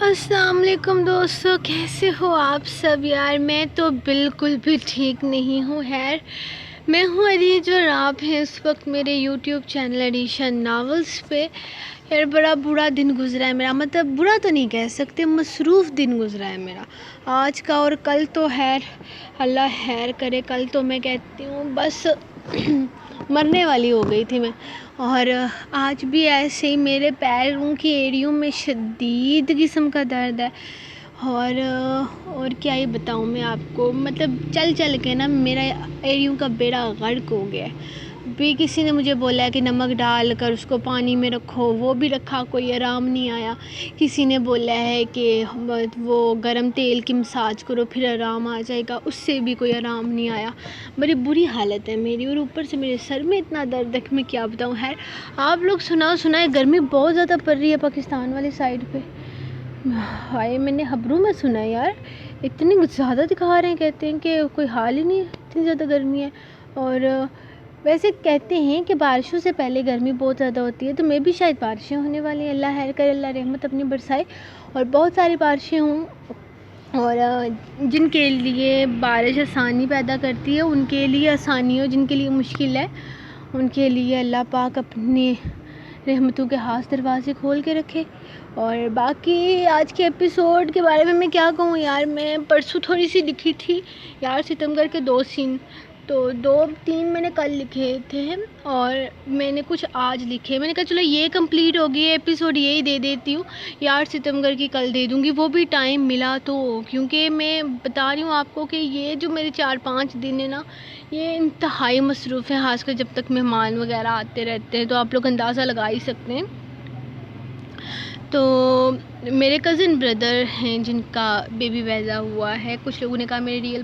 السلام علیکم دوستو، کیسے ہو آپ سب؟ یار میں تو بالکل بھی ٹھیک نہیں ہوں۔ میں ہوں عریج اور آپ ہیں اس وقت میرے یوٹیوب چینل ایڈیشن ناولز پہ۔ یار بڑا برا دن گزرا ہے میرا، مطلب برا تو نہیں کہہ سکتے، مصروف دن گزرا ہے میرا آج کا۔ اور کل تو اللہ خیر کرے، کل تو میں کہتی ہوں بس مرنے والی ہو گئی تھی میں۔ اور آج بھی ایسے ہی میرے پیروں کی ایڑیوں میں شدید قسم کا درد ہے۔ اور کیا ہی بتاؤں میں آپ کو، مطلب چل چل کے نا میرا ایڑیوں کا بیڑا غرق ہو گیا ہے۔ بھی کسی نے مجھے بولا ہے کہ نمک ڈال کر اس کو پانی میں رکھو، وہ بھی رکھا، کوئی آرام نہیں آیا۔ کسی نے بولا ہے کہ وہ گرم تیل کی مساج کرو پھر آرام آ جائے گا، اس سے بھی کوئی آرام نہیں آیا۔ بڑی بری حالت ہے میری، اور اوپر سے میرے سر میں اتنا درد ہے کہ میں کیا بتاؤں۔ آپ لوگ سنا ہے گرمی بہت زیادہ پڑ رہی ہے پاکستان والی سائڈ پہ۔ ہائے، میں نے خبروں میں سنا ہے یار، اتنی زیادہ دکھا رہے ہیں، کہتے ہیں کہ کوئی حال ہی نہیں، اتنی زیادہ گرمی ہے۔ اور ویسے کہتے ہیں کہ بارشوں سے پہلے گرمی بہت زیادہ ہوتی ہے، تو میں بھی شاید بارشیں ہونے والی ہیں، اللہ خیر کرے، اللہ رحمت اپنی برسائے اور بہت ساری بارشیں ہوں۔ اور جن کے لیے بارش آسانی پیدا کرتی ہے ان کے لیے آسانی ہو، جن کے لیے مشکل ہے ان کے لیے اللہ پاک اپنی رحمتوں کے ہاتھ دروازے کھول کے رکھے۔ اور باقی آج کے ایپیسوڈ کے بارے میں کیا کہوں یار، میں پرسوں تھوڑی سی لکھی تھی یار، ستمگھر کے 2 سین، تو 2-3 میں نے کل لکھے تھے اور میں نے کچھ آج لکھے۔ میں نے کہا چلو یہ کمپلیٹ ہوگی ایپیسوڈ، یہی دے دیتی ہوں یار، ستمگھر کی کل دے دوں گی، وہ بھی ٹائم ملا تو، کیونکہ میں بتا رہی ہوں آپ کو کہ یہ جو میرے 4-5 دن ہیں نا، یہ انتہائی مصروف ہیں، خاص کر جب تک مہمان وغیرہ آتے رہتے ہیں، تو آپ لوگ اندازہ لگا ہی سکتے ہیں۔ تو میرے کزن بردر ہیں جن کا بیبی پیدا ہوا ہے، کچھ لوگوں نے کہا میرے ریئل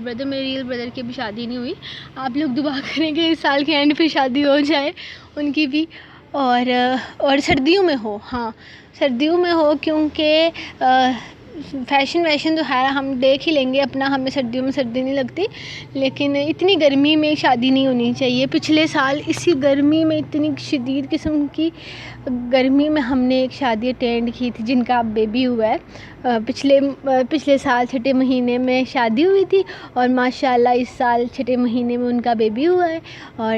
بردر کی ابھی شادی نہیں ہوئی، آپ لوگ دعا کریں کہ اس سال کے اینڈ پہ شادی ہو جائے ان کی بھی، اور سردیوں میں ہو، ہاں سردیوں میں ہو، کیونکہ فیشن تو ہے ہم دیکھ ہی لیں گے اپنا، ہمیں سردیوں میں سردی نہیں لگتی، لیکن اتنی گرمی میں شادی نہیں ہونی چاہیے۔ پچھلے سال اسی گرمی میں، اتنی شدید قسم کی گرمی میں ہم نے ایک شادی اٹینڈ کی تھی جن کا اب بیبی ہوا ہے۔ پچھلے سال 6 مہینے میں شادی ہوئی تھی، اور ماشاءاللہ اس سال 6 مہینے میں ان کا بیبی ہوا ہے، اور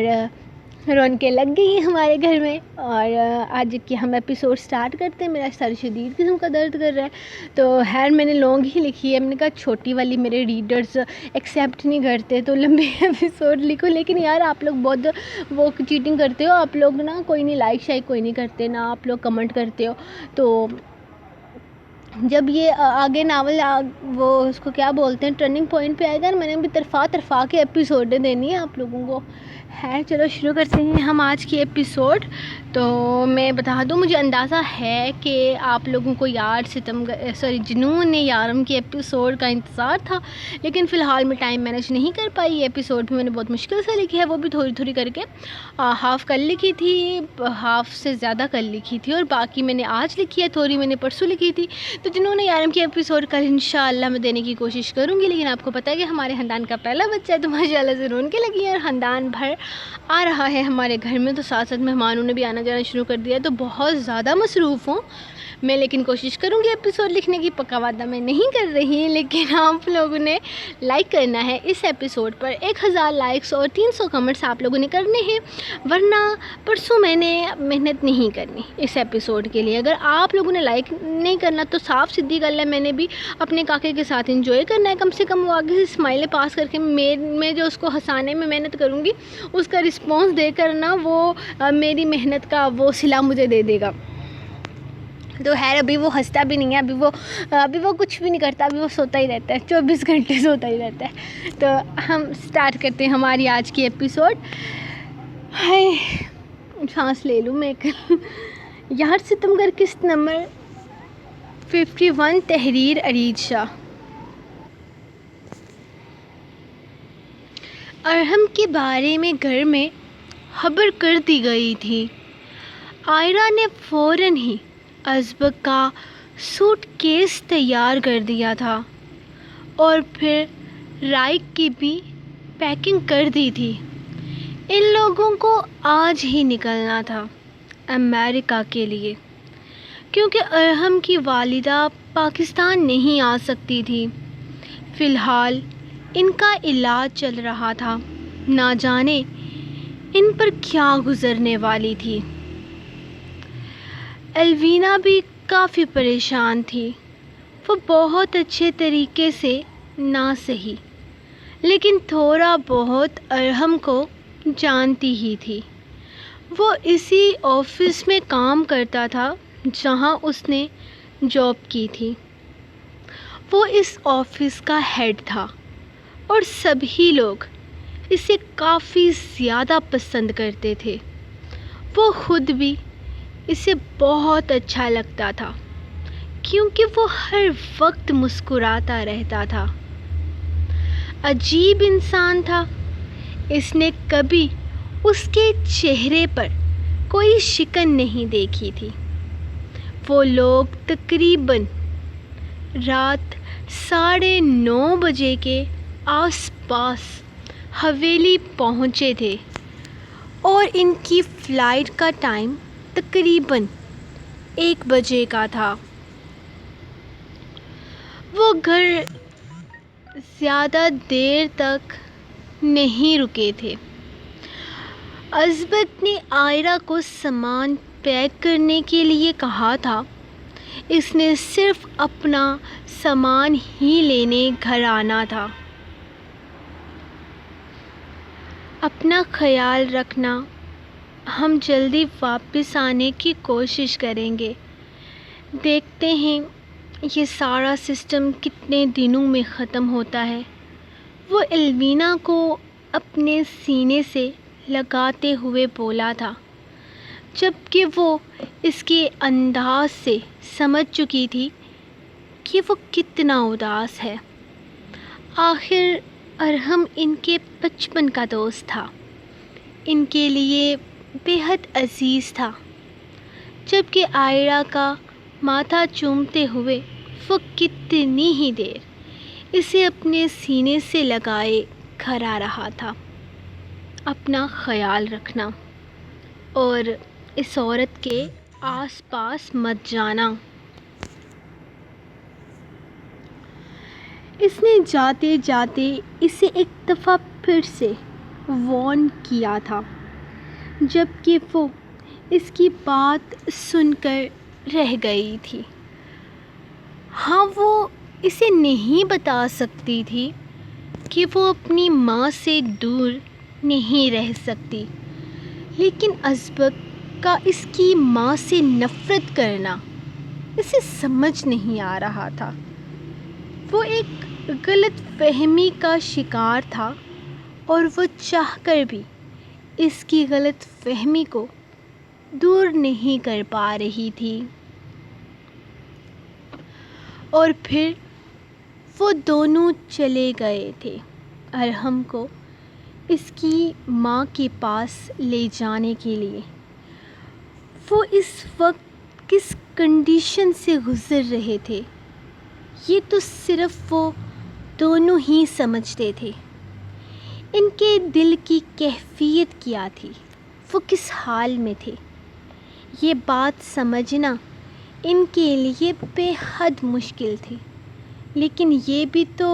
رونقیں لگ گئی ہیں ہمارے گھر میں۔ اور آج کی ہم ایپیسوڈ سٹارٹ کرتے ہیں۔ میرا سر شدید قسم کا درد کر رہا ہے، تو میں نے لانگ ہی لکھی ہے، میں نے کہا چھوٹی والی میرے ریڈرز ایکسیپٹ نہیں کرتے تو لمبے ایپیسوڈ لکھو، لیکن یار آپ لوگ بہت وہ چیٹنگ کرتے ہو، آپ لوگ نا کوئی نہیں لائک شائک کوئی نہیں کرتے، نہ آپ لوگ کمنٹ کرتے ہو۔ تو جب یہ آگے ناول وہ اس کو کیا بولتے ہیں ٹرننگ پوائنٹ پہ آئے گا نا، میں نے بھی طرفہ کے ایپیسوڈ دینی ہے آپ لوگوں کو۔ چلو شروع کرتے ہیں ہم آج کی ایپیسوڈ۔ تو میں بتا دوں، مجھے اندازہ ہے کہ آپ لوگوں کو جنون یارم کی ایپیسوڈ کا انتظار تھا، لیکن فی الحال میں ٹائم مینیج نہیں کر پائی۔ یہ ایپیسوڈ بھی میں نے بہت مشکل سے لکھی ہے، وہ بھی تھوڑی کر کے ہاف کل لکھی تھی، ہاف سے زیادہ کل لکھی تھی، اور باقی میں نے آج لکھی ہے، تھوڑی میں نے پرسوں لکھی تھی۔ تو جنون یارم کی ایپیسوڈ کل انشاءاللہ میں دینے کی کوشش کروں گی، لیکن آپ کو پتہ ہے کہ ہمارے خاندان کا پہلا بچہ ہے، تو ماشاءاللہ سے رونقیں لگی ہیں، اور خاندان بھر آ رہا ہے ہمارے گھر میں، تو ساتھ ساتھ مہمانوں نے بھی آنا جانا شروع کر دیا ہے، تو بہت زیادہ مصروف ہوں میں، لیکن کوشش کروں گی ایپیسوڈ لکھنے کی، پکا وعدہ میں نہیں کر رہی، لیکن آپ لوگوں نے لائک کرنا ہے اس ایپیسوڈ پر، 1000 لائکس اور 300 کمنٹس آپ لوگوں نے کرنے ہیں، ورنہ پرسوں میں نے محنت نہیں کرنی اس ایپیسوڈ کے لیے۔ اگر آپ لوگوں نے لائک نہیں کرنا تو صاف سیدھی گل ہے، میں نے بھی اپنے کاکے کے ساتھ انجوائے کرنا ہے، کم سے کم وہ آگے سے اسمائلیں پاس کر کے میں جو اس کو ہنسانے میں محنت کروں گی، اس کا رسپانس دے کر نا وہ میری محنت کا وہ صلہ مجھے دے دے گا۔ تو ابھی وہ ہنستا بھی نہیں ہے، ابھی وہ کچھ بھی نہیں کرتا، ابھی وہ سوتا ہی رہتا ہے، 24 گھنٹے سوتا ہی رہتا ہے۔ تو ہم سٹارٹ کرتے ہیں ہماری آج کی ایپیسوڈ۔ سانس لے لوں میں یار، ستمگھر قسط نمبر 51، تحریر عریج شاہ۔ ارحم کے بارے میں گھر میں خبر کر دی گئی تھی۔ عائرہ نے فوراً ہی ازبک کا سوٹ کیس تیار کر دیا تھا، اور پھر رائق کی بھی پیکنگ کر دی تھی۔ ان لوگوں کو آج ہی نکلنا تھا امریکہ کے لیے۔ کیونکہ ارحم کی والدہ پاکستان نہیں آ سکتی تھی۔ فی الحال ان کا علاج چل رہا تھا، نہ جانے ان پر کیا گزرنے والی تھی۔ الوینا بھی کافی پریشان تھی۔ وہ بہت اچھے طریقے سے نہ سہی، لیکن تھوڑا بہت ارحم کو جانتی ہی تھی۔ وہ اسی آفس میں کام کرتا تھا جہاں اس نے جاب کی تھی۔ وہ اس آفس کا ہیڈ تھا اور سبھی لوگ اسے کافی زیادہ پسند کرتے تھے۔ وہ خود بھی اسے بہت اچھا لگتا تھا کیونکہ وہ ہر وقت مسکراتا رہتا تھا۔ عجیب انسان تھا، اس نے کبھی اس کے چہرے پر کوئی شکن نہیں دیکھی تھی۔ وہ لوگ تقریباً رات 9:30 بجے کے آس پاس حویلی پہنچے تھے اور ان کی فلائٹ کا ٹائم تقریباً 1 بجے کا تھا۔ وہ گھر زیادہ دیر تک نہیں رکے تھے۔ ازبک نے عائرہ کو سامان پیک کرنے کے لیے کہا تھا۔ اس نے صرف اپنا سامان ہی لینے گھر آنا تھا۔ اپنا خیال رکھنا، ہم جلدی واپس آنے کی کوشش کریں گے۔ دیکھتے ہیں یہ سارا سسٹم کتنے دنوں میں ختم ہوتا ہے۔ وہ الوینا کو اپنے سینے سے لگاتے ہوئے بولا تھا، جبکہ وہ اس کے انداز سے سمجھ چکی تھی کہ وہ کتنا اداس ہے۔ آخر ارحم ان کے بچپن کا دوست تھا، ان کے لیے بے حد عزیز تھا۔ جبکہ عائرہ کا ماتھا چومتے ہوئے وہ کتنی ہی دیر اسے اپنے سینے سے لگائے گھر آ رہا تھا۔ اپنا خیال رکھنا اور اس عورت کے آس پاس مت جانا۔ اس نے جاتے جاتے اسے ایک دفعہ پھر سے وارن کیا تھا، جبکہ وہ اس کی بات سن کر رہ گئی تھی۔ ہاں، وہ اسے نہیں بتا سکتی تھی کہ وہ اپنی ماں سے دور نہیں رہ سکتی، لیکن ازبک کا اس کی ماں سے نفرت کرنا اسے سمجھ نہیں آ رہا تھا۔ وہ ایک غلط فہمی کا شکار تھا اور وہ چاہ کر بھی اس کی غلط فہمی کو دور نہیں کر پا رہی تھی۔ اور پھر وہ دونوں چلے گئے تھے ارحم کو اس کی ماں کے پاس لے جانے کے لیے۔ وہ اس وقت کس کنڈیشن سے گزر رہے تھے یہ تو صرف وہ دونوں ہی سمجھتے تھے۔ ان کے دل کی کیفیت کیا تھی، وہ کس حال میں تھے، یہ بات سمجھنا ان کے لیے بے حد مشکل تھی۔ لیکن یہ بھی تو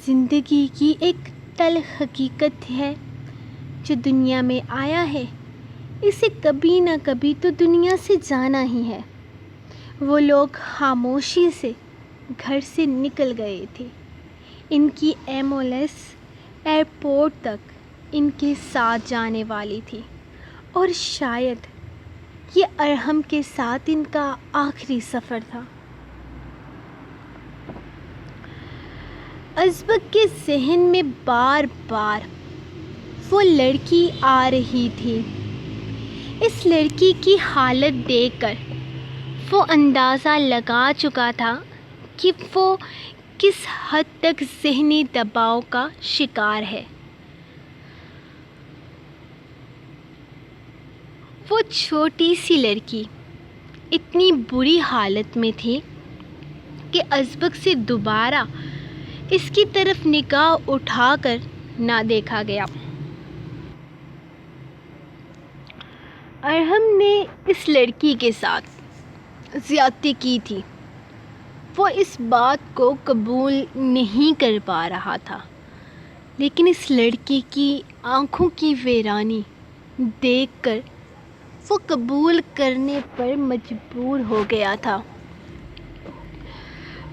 زندگی کی ایک تلخ حقیقت ہے۔ جو دنیا میں آیا ہے اسے کبھی نہ کبھی تو دنیا سے جانا ہی ہے۔ وہ لوگ خاموشی سے گھر سے نکل گئے تھے۔ ان کی ایمبولینس ایئرپورٹ تک ان کے ساتھ جانے والی تھی اور شاید یہ ارحم کے ساتھ ان کا آخری سفر تھا۔ ازبک کے ذہن میں بار بار وہ لڑکی آ رہی تھی۔ اس لڑکی کی حالت دیکھ کر وہ اندازہ لگا چکا تھا کہ وہ کس حد تک ذہنی دباؤ کا شکار ہے۔ وہ چھوٹی سی لڑکی اتنی بری حالت میں تھی کہ ازبک سے دوبارہ اس کی طرف نگاہ اٹھا کر نہ دیکھا گیا۔ ارحم نے اس لڑکی کے ساتھ زیادتی کی تھی۔ وہ اس بات کو قبول نہیں کر پا رہا تھا، لیکن اس لڑکی کی آنکھوں کی ویرانی دیکھ کر وہ قبول کرنے پر مجبور ہو گیا تھا۔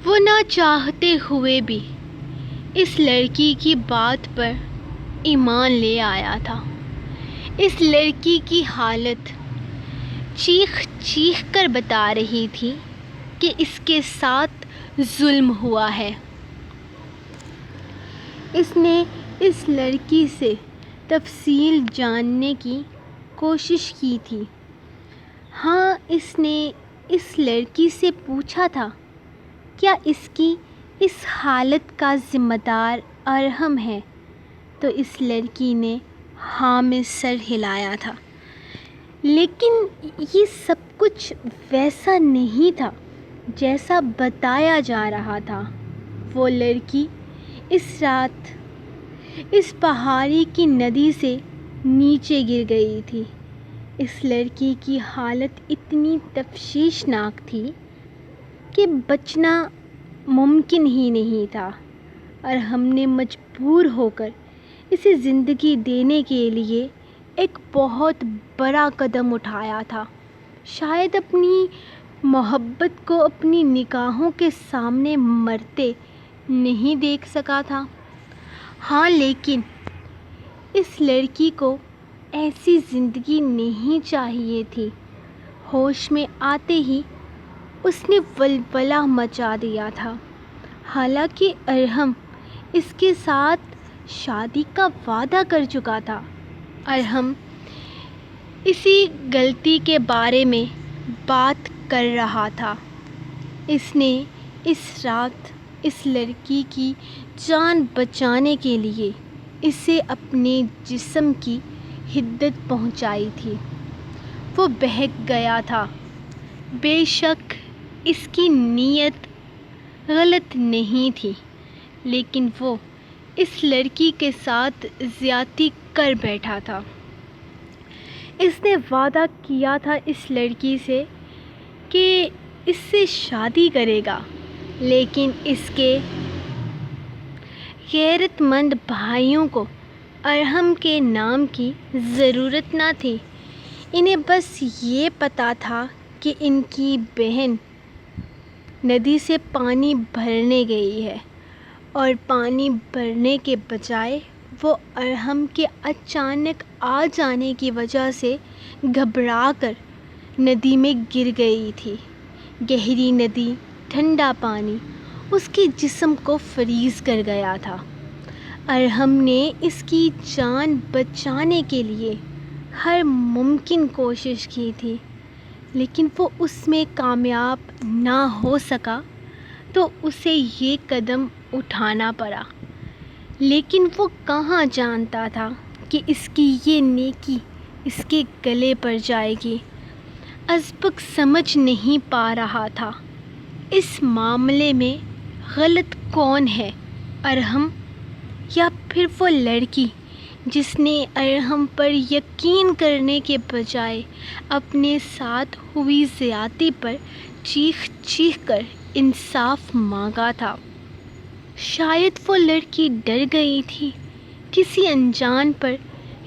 وہ نہ چاہتے ہوئے بھی اس لڑکی کی بات پر ایمان لے آیا تھا۔ اس لڑکی کی حالت چیخ چیخ کر بتا رہی تھی کہ اس کے ساتھ ظلم ہوا ہے۔ اس نے اس لڑکی سے تفصیل جاننے کی کوشش کی تھی۔ ہاں، اس نے اس لڑکی سے پوچھا تھا کیا اس کی اس حالت کا ذمہ دار ارحم ہے، تو اس لڑکی نے ہاں میں سر ہلایا تھا۔ لیکن یہ سب کچھ ویسا نہیں تھا جیسا بتایا جا رہا تھا۔ وہ لڑکی اس رات اس پہاڑی کی ندی سے نیچے گر گئی تھی۔ اس لڑکی کی حالت اتنی تشویشناک تھی کہ بچنا ممکن ہی نہیں تھا، اور ہم نے مجبور ہو کر اسے زندگی دینے کے لیے ایک بہت بڑا قدم اٹھایا تھا۔ شاید اپنی محبت کو اپنی نگاہوں کے سامنے مرتے نہیں دیکھ سکا تھا۔ ہاں، لیکن اس لڑکی کو ایسی زندگی نہیں چاہیے تھی۔ ہوش میں آتے ہی اس نے ولولہ مچا دیا تھا۔ حالانکہ ارحم اس کے ساتھ شادی کا وعدہ کر چکا تھا۔ ارحم اسی غلطی کے بارے میں بات کر رہا تھا۔ اس نے اس رات اس لڑکی کی جان بچانے کے لیے اسے اپنے جسم کی حدت پہنچائی تھی۔ وہ بہک گیا تھا۔ بے شک اس کی نیت غلط نہیں تھی، لیکن وہ اس لڑکی کے ساتھ زیادتی کر بیٹھا تھا۔ اس نے وعدہ کیا تھا اس لڑکی سے کہ اس سے شادی کرے گا، لیکن اس کے غیرت مند بھائیوں کو ارحم کے نام کی ضرورت نہ تھی۔ انہیں بس یہ پتہ تھا کہ ان کی بہن ندی سے پانی بھرنے گئی ہے، اور پانی بھرنے کے بجائے وہ ارحم کے اچانک آ جانے کی وجہ سے گھبرا کر ندی میں گر گئی تھی۔ گہری ندی، ٹھنڈا پانی اس کے جسم کو فریز کر گیا تھا۔ ارحم نے اس کی جان بچانے کے لیے ہر ممکن کوشش کی تھی، لیکن وہ اس میں کامیاب نہ ہو سکا تو اسے یہ قدم اٹھانا پڑا۔ لیکن وہ کہاں جانتا تھا کہ اس کی یہ نیکی اس کے گلے پڑ جائے گی۔ ازبک سمجھ نہیں پا رہا تھا اس معاملے میں غلط کون ہے، ارحم یا پھر وہ لڑکی جس نے ارحم پر یقین کرنے کے بجائے اپنے ساتھ ہوئی زیادتی پر چیخ چیخ کر انصاف مانگا تھا۔ شاید وہ لڑکی ڈر گئی تھی، کسی انجان پر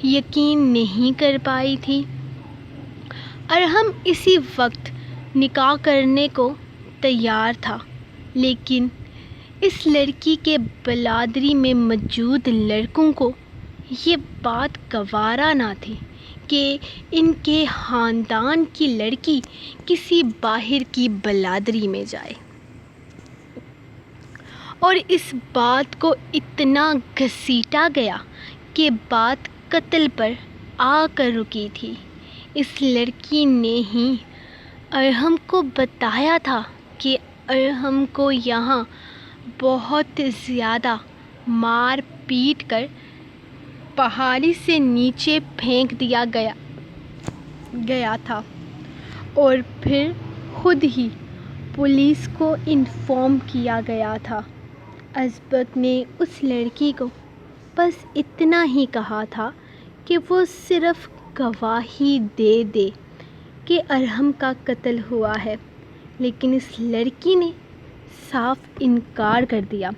یقین نہیں کر پائی تھی۔ ارحم اسی وقت نکاح کرنے کو تیار تھا، لیکن اس لڑکی کے برادری میں موجود لڑکوں کو یہ بات گوارا نہ تھی کہ ان کے خاندان کی لڑکی کسی باہر کی برادری میں جائے، اور اس بات کو اتنا گھسیٹا گیا کہ بات قتل پر آ کر رکی تھی۔ اس لڑکی نے ہی ارحم کو بتایا تھا کہ ارحم کو یہاں بہت زیادہ مار پیٹ کر پہاڑی سے نیچے پھینک دیا گیا تھا، اور پھر خود ہی پولیس کو انفارم کیا گیا تھا۔ ازبک نے اس لڑکی کو بس اتنا ہی کہا تھا کہ وہ صرف گواہی دے دے کہ ارحم کا قتل ہوا ہے، لیکن اس لڑکی نے صاف انکار کر دیا۔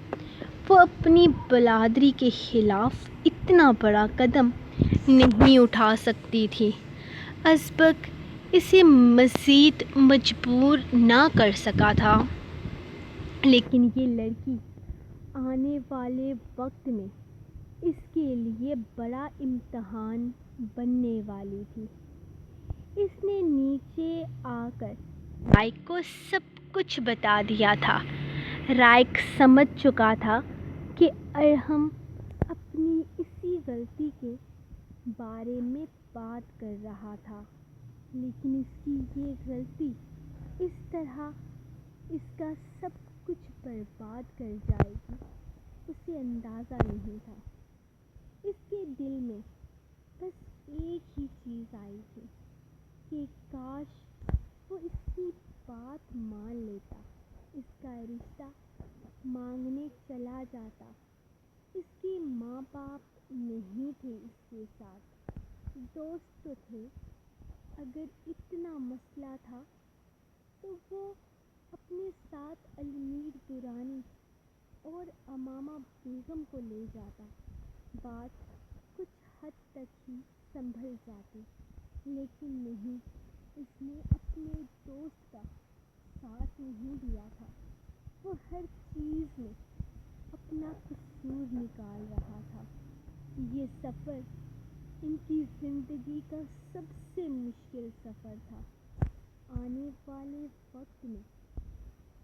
وہ اپنی برادری کے خلاف اتنا بڑا قدم نہیں اٹھا سکتی تھی۔ ازبک اسے مزید مجبور نہ کر سکا تھا، لیکن یہ لڑکی آنے والے وقت میں اس کے لیے بڑا امتحان بننے والی تھی۔ اس نے نیچے آ کر رائک کو سب کچھ بتا دیا تھا۔ رائک سمجھ چکا تھا کہ ارحم اپنی اسی غلطی کے بارے میں بات کر رہا تھا، لیکن اس کی یہ غلطی اس طرح اس کا سب کچھ برباد کر جائے گی اسے اندازہ نہیں تھا۔ اس کے دل میں بس ایک ہی چیز آئی تھی کہ کاش وہ اس کی بات مان لیتا، اس کا رشتہ مانگنے چلا جاتا۔ اس کے ماں باپ نہیں تھے اس کے ساتھ، دوست تو تھے۔ اگر اتنا مسئلہ تھا تو وہ اپنے ساتھ علمیر درانی اور امامہ بیگم کو لے جاتا، بات کچھ حد تک ہی سنبھل جاتی۔ لیکن نہیں، اس نے اپنے دوست کا ساتھ نہیں دیا تھا۔ وہ ہر چیز میں اپنا قصور نکال رہا تھا۔ یہ سفر ان کی زندگی کا سب سے مشکل سفر تھا۔ آنے والے وقت میں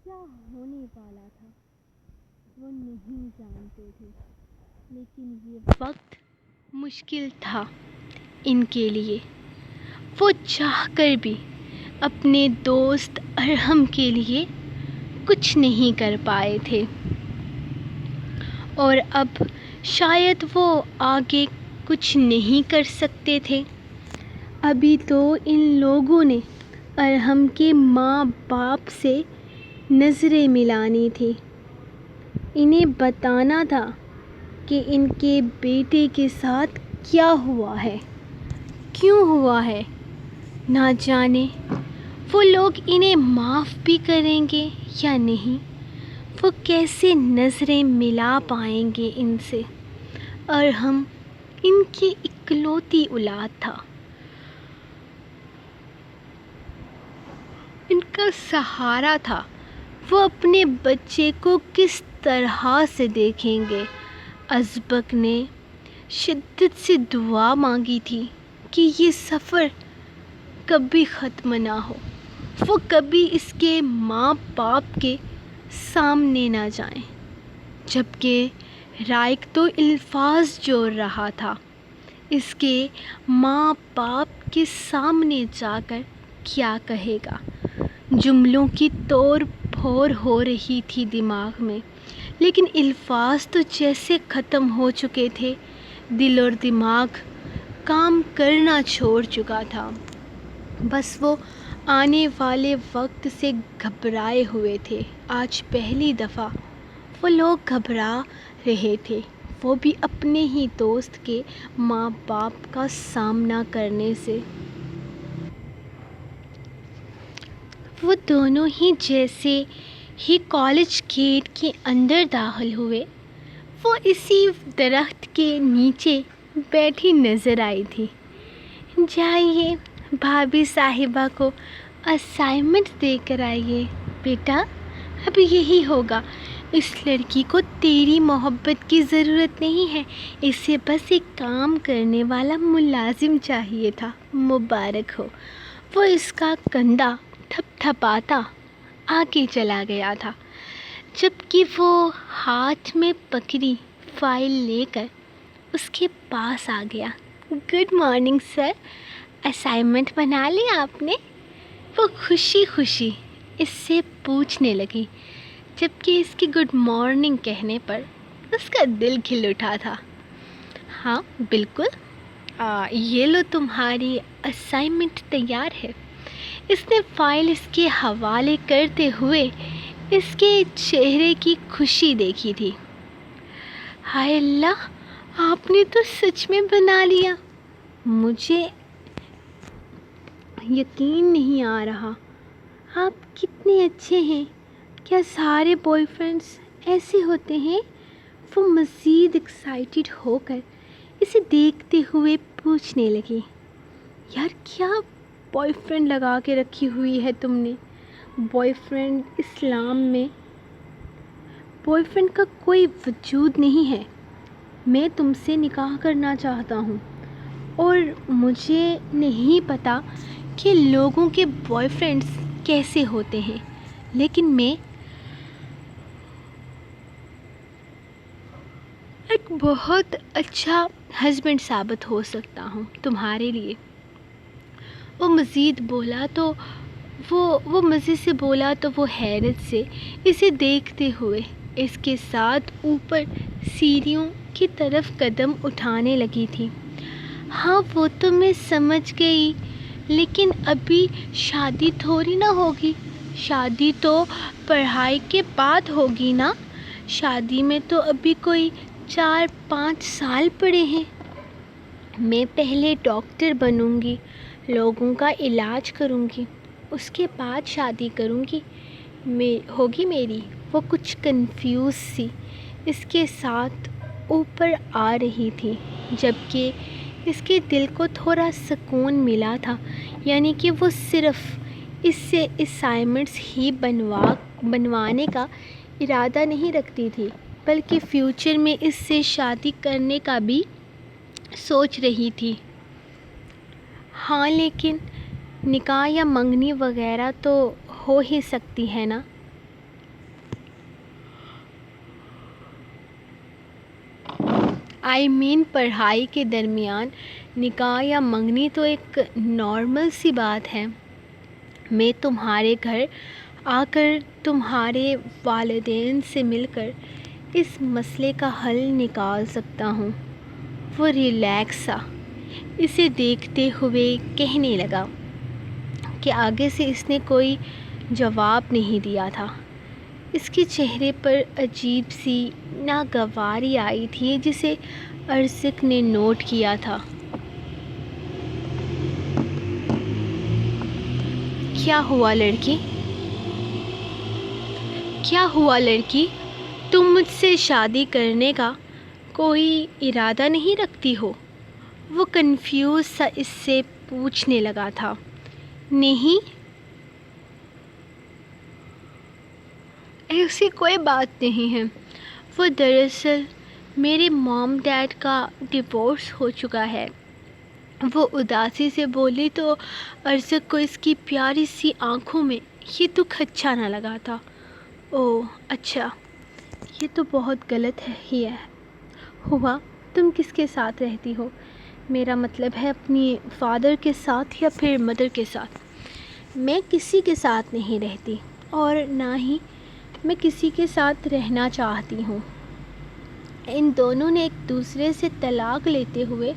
کیا ہونے والا تھا وہ نہیں جانتے تھے، لیکن یہ وقت مشکل تھا ان کے لیے۔ وہ چاہ کر بھی اپنے دوست ارحم کے لیے کچھ نہیں کر پائے تھے، اور اب شاید وہ آگے کچھ نہیں کر سکتے تھے۔ ابھی تو ان لوگوں نے ارحم کے ماں باپ سے نظریں ملانی تھی۔ انہیں بتانا تھا کہ ان کے بیٹے کے ساتھ کیا ہوا ہے، کیوں ہوا ہے۔ نہ جانے وہ لوگ انہیں معاف بھی کریں گے یا نہیں۔ وہ کیسے نظریں ملا پائیں گے ان سے؟ ارحم ان کی اکلوتی اولاد تھا، ان کا سہارا تھا۔ وہ اپنے بچے کو کس طرح سے دیکھیں گے؟ ازبک نے شدت سے دعا مانگی تھی کہ یہ سفر کبھی ختم نہ ہو، وہ کبھی اس کے ماں باپ کے سامنے نہ جائیں۔ جبکہ رائک تو الفاظ جوڑ رہا تھا، اس کے ماں باپ کے سامنے جا کر کیا کہے گا۔ جملوں کی توڑ پھوڑ ہو رہی تھی دماغ میں، لیکن الفاظ تو جیسے ختم ہو چکے تھے۔ دل اور دماغ کام کرنا چھوڑ چکا تھا۔ بس وہ آنے والے وقت سے گھبرائے ہوئے تھے۔ آج پہلی دفعہ وہ لوگ گھبرا رہے تھے، وہ بھی اپنے ہی دوست کے ماں باپ کا سامنا کرنے سے۔ وہ دونوں ہی جیسے ہی کالج گیٹ کے اندر داخل ہوئے، وہ اسی درخت کے نیچے بیٹھی نظر آئی تھی۔ جائیے بھابھی صاحبہ کو اسائنمنٹ دے کر آئیے بیٹا، اب یہی ہوگا۔ اس لڑکی کو تیری محبت کی ضرورت نہیں ہے، اسے بس ایک کام کرنے والا ملازم چاہیے تھا۔ مبارک ہو۔ وہ اس کا کندھا تھپ تھپاتا آگے چلا گیا تھا، جبکہ وہ ہاتھ میں پکڑی فائل لے کر اس کے پاس آ گیا۔ گڈ مارننگ سر، اسائنمنٹ بنا لی آپ نے؟ وہ خوشی خوشی اس سے پوچھنے لگی، جبکہ اس کی گڈ مارننگ کہنے پر اس کا دل کھل اٹھا تھا۔ ہاں بالکل، یہ لو تمہاری اسائنمنٹ تیار ہے۔ اس نے فائل اس کے حوالے کرتے ہوئے اس کے چہرے کی خوشی دیکھی تھی۔ ہائے اللہ، آپ نے تو سچ میں بنا لیا، مجھے یقین نہیں آ رہا۔ آپ کتنے اچھے ہیں، کیا سارے بوائے فرینڈس ایسے ہوتے ہیں؟ وہ مزید ایکسائٹڈ ہو کر اسے دیکھتے ہوئے پوچھنے لگی۔ یار کیا بوائے فرینڈ لگا کے رکھی ہوئی ہے تم نے؟ بوائے فرینڈ اسلام میں بوائے فرینڈ کا کوئی وجود نہیں ہے۔ میں تم سے نکاح کرنا چاہتا ہوں اور مجھے نہیں پتہ کہ لوگوں کے بوائے فرینڈس کیسے ہوتے ہیں، لیکن میں ایک بہت اچھا ہسبینڈ ثابت ہو سکتا ہوں تمہارے لیے۔ وہ مزید بولا تو وہ حیرت سے اسے دیکھتے ہوئے اس کے ساتھ اوپر سیڑھیوں کی طرف قدم اٹھانے لگی تھی۔ ہاں وہ تو میں سمجھ گئی، لیکن ابھی شادی تھوڑی نہ ہوگی، شادی تو پڑھائی کے بعد ہوگی نا۔ شادی میں تو ابھی کوئی 4-5 سال پڑے ہیں۔ میں پہلے ڈاکٹر بنوں گی، لوگوں کا علاج کروں گی، اس کے بعد شادی کروں گی ہوگی میری۔ وہ کچھ کنفیوز سی اس کے ساتھ اوپر آ رہی تھی، جبکہ اس کے دل کو تھوڑا سکون ملا تھا، یعنی کہ وہ صرف اس سے اسائنمنٹس ہی بنوانے کا ارادہ نہیں رکھتی تھی، بلکہ فیوچر میں اس سے شادی کرنے کا بھی سوچ رہی تھی۔ ہاں لیکن نکاح یا منگنی وغیرہ تو ہو ہی سکتی ہے نا؟ پڑھائی کے درمیان نکاح یا منگنی تو ایک نارمل سی بات ہے۔ میں تمہارے گھر آ کر تمہارے والدین سے مل کر اس مسئلے کا حل نکال سکتا ہوں۔ وہ ریلیکس سا اسے دیکھتے ہوئے کہنے لگا کہ آگے سے اس نے کوئی جواب نہیں دیا تھا۔ اس کے چہرے پر عجیب سی ناگواری آئی تھی جسے ارزق نے نوٹ کیا تھا۔ کیا ہوا لڑکی؟ تم مجھ سے شادی کرنے کا کوئی ارادہ نہیں رکھتی ہو؟ وہ کنفیوز سا اس سے پوچھنے لگا تھا۔ نہیں، ایسی کوئی بات نہیں ہے۔ وہ دراصل میرے موم ڈیڈ کا ڈیورس ہو چکا ہے۔ وہ اداسی سے بولی تو ارزق کو اس کی پیاری سی آنکھوں میں یہ دکھ اچھا نہ لگا تھا۔ اوہ اچھا، یہ تو بہت غلط ہی ہے۔ ہوا تم کس کے ساتھ رہتی ہو؟ میرا مطلب ہے اپنی فادر کے ساتھ یا پھر مدر کے ساتھ؟ میں کسی کے ساتھ نہیں رہتی اور نہ ہی میں کسی کے ساتھ رہنا چاہتی ہوں۔ ان دونوں نے ایک دوسرے سے طلاق لیتے ہوئے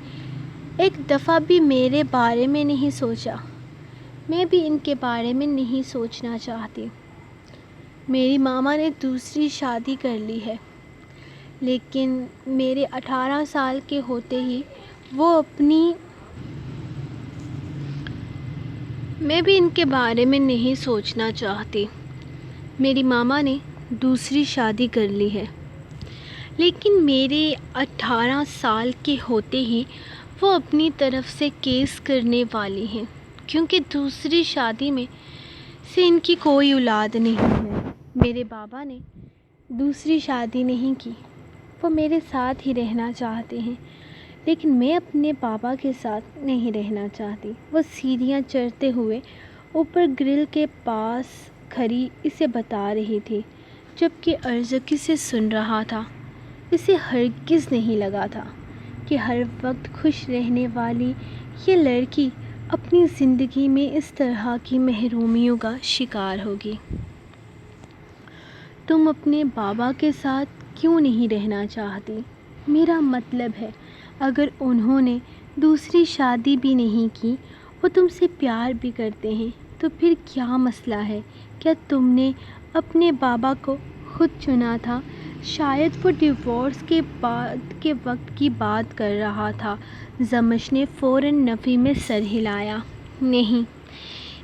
ایک دفعہ بھی میرے بارے میں نہیں سوچا۔ میں بھی ان کے بارے میں نہیں سوچنا چاہتی۔ میری ماما نے دوسری شادی کر لی ہے، لیکن میرے 18 سال کے ہوتے ہی میں بھی ان کے بارے میں نہیں سوچنا چاہتی۔ میری ماما نے دوسری شادی کر لی ہے، لیکن میرے 18 سال کے ہوتے ہی وہ اپنی طرف سے کیس کرنے والی ہیں، کیونکہ دوسری شادی میں سے ان کی کوئی اولاد نہیں ہے۔ میرے بابا نے دوسری شادی نہیں کی، وہ میرے ساتھ ہی رہنا چاہتے ہیں، لیکن میں اپنے بابا کے ساتھ نہیں رہنا چاہتی۔ وہ سیڑھیاں چڑھتے ہوئے اوپر گرل کے پاس کھڑی اسے بتا رہی تھی، جبکہ ارزق اسے سن رہا تھا۔ اسے ہرگز نہیں لگا تھا کہ ہر وقت خوش رہنے والی یہ لڑکی اپنی زندگی میں اس طرح کی محرومیوں کا شکار ہوگی۔ تم اپنے بابا کے ساتھ کیوں نہیں رہنا چاہتی؟ میرا مطلب ہے اگر انہوں نے دوسری شادی بھی نہیں کی، وہ تم سے پیار بھی کرتے ہیں، تو پھر کیا مسئلہ ہے؟ کیا تم نے اپنے بابا کو خود چنا تھا؟ شاید وہ ڈیورس کے وقت کی بات کر رہا تھا۔ زمش نے فوراً نفی میں سر ہلایا۔ نہیں،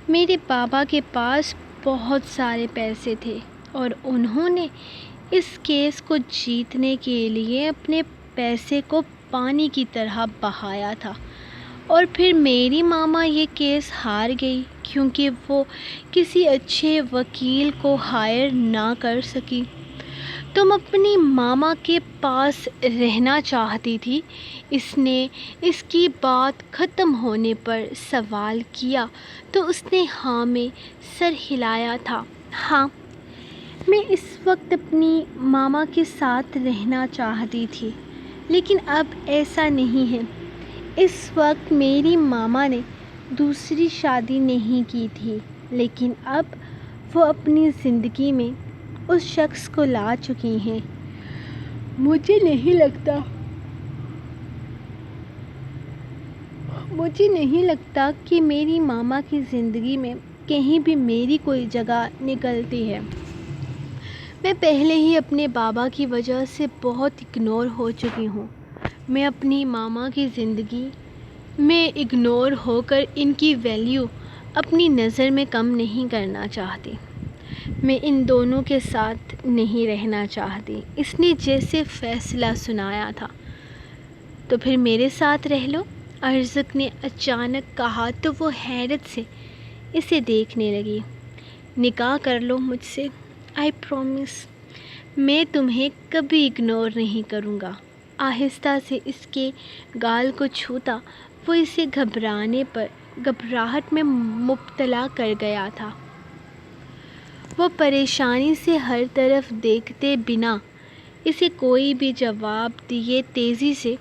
میرے بابا کے پاس بہت سارے پیسے تھے اور انہوں نے اس کیس کو جیتنے کے لیے اپنے پیسے کو پانی کی طرح بہایا تھا، اور پھر میری ماما یہ کیس ہار گئی کیونکہ وہ کسی اچھے وکیل کو ہائر نہ کر سکی۔ تم اپنی ماما کے پاس رہنا چاہتی تھی۔ اس نے اس کی بات ختم ہونے پر سوال کیا تو اس نے ہاں میں سر ہلایا تھا۔ ہاں، میں اس وقت اپنی ماما کے ساتھ رہنا چاہتی تھی، لیکن اب ایسا نہیں ہے۔ اس وقت میری ماما نے دوسری شادی نہیں کی تھی، لیکن اب وہ اپنی زندگی میں اس شخص کو لا چکی ہیں۔ مجھے نہیں لگتا کہ میری ماما کی زندگی میں کہیں بھی میری کوئی جگہ نکلتی ہے۔ میں پہلے ہی اپنے بابا کی وجہ سے بہت اگنور ہو چکی ہوں۔ میں اپنی ماما کی زندگی میں اگنور ہو کر ان کی ویلیو اپنی نظر میں کم نہیں کرنا چاہتی۔ میں ان دونوں کے ساتھ نہیں رہنا چاہتی۔ اس نے جیسے فیصلہ سنایا تھا، تو پھر میرے ساتھ رہ لو، ارزق نے اچانک کہا تو وہ حیرت سے اسے دیکھنے لگی۔ نکاح کر لو مجھ سے، آئی پرومس، میں تمہیں کبھی اگنور نہیں کروں گا۔ آہستہ سے اس کے گال کو چھوتا وہ اسے گھبراہٹ میں مبتلا کر گیا تھا۔ وہ پریشانی سے ہر طرف دیکھتے بنا اسے کوئی بھی جواب دیے تیزی سے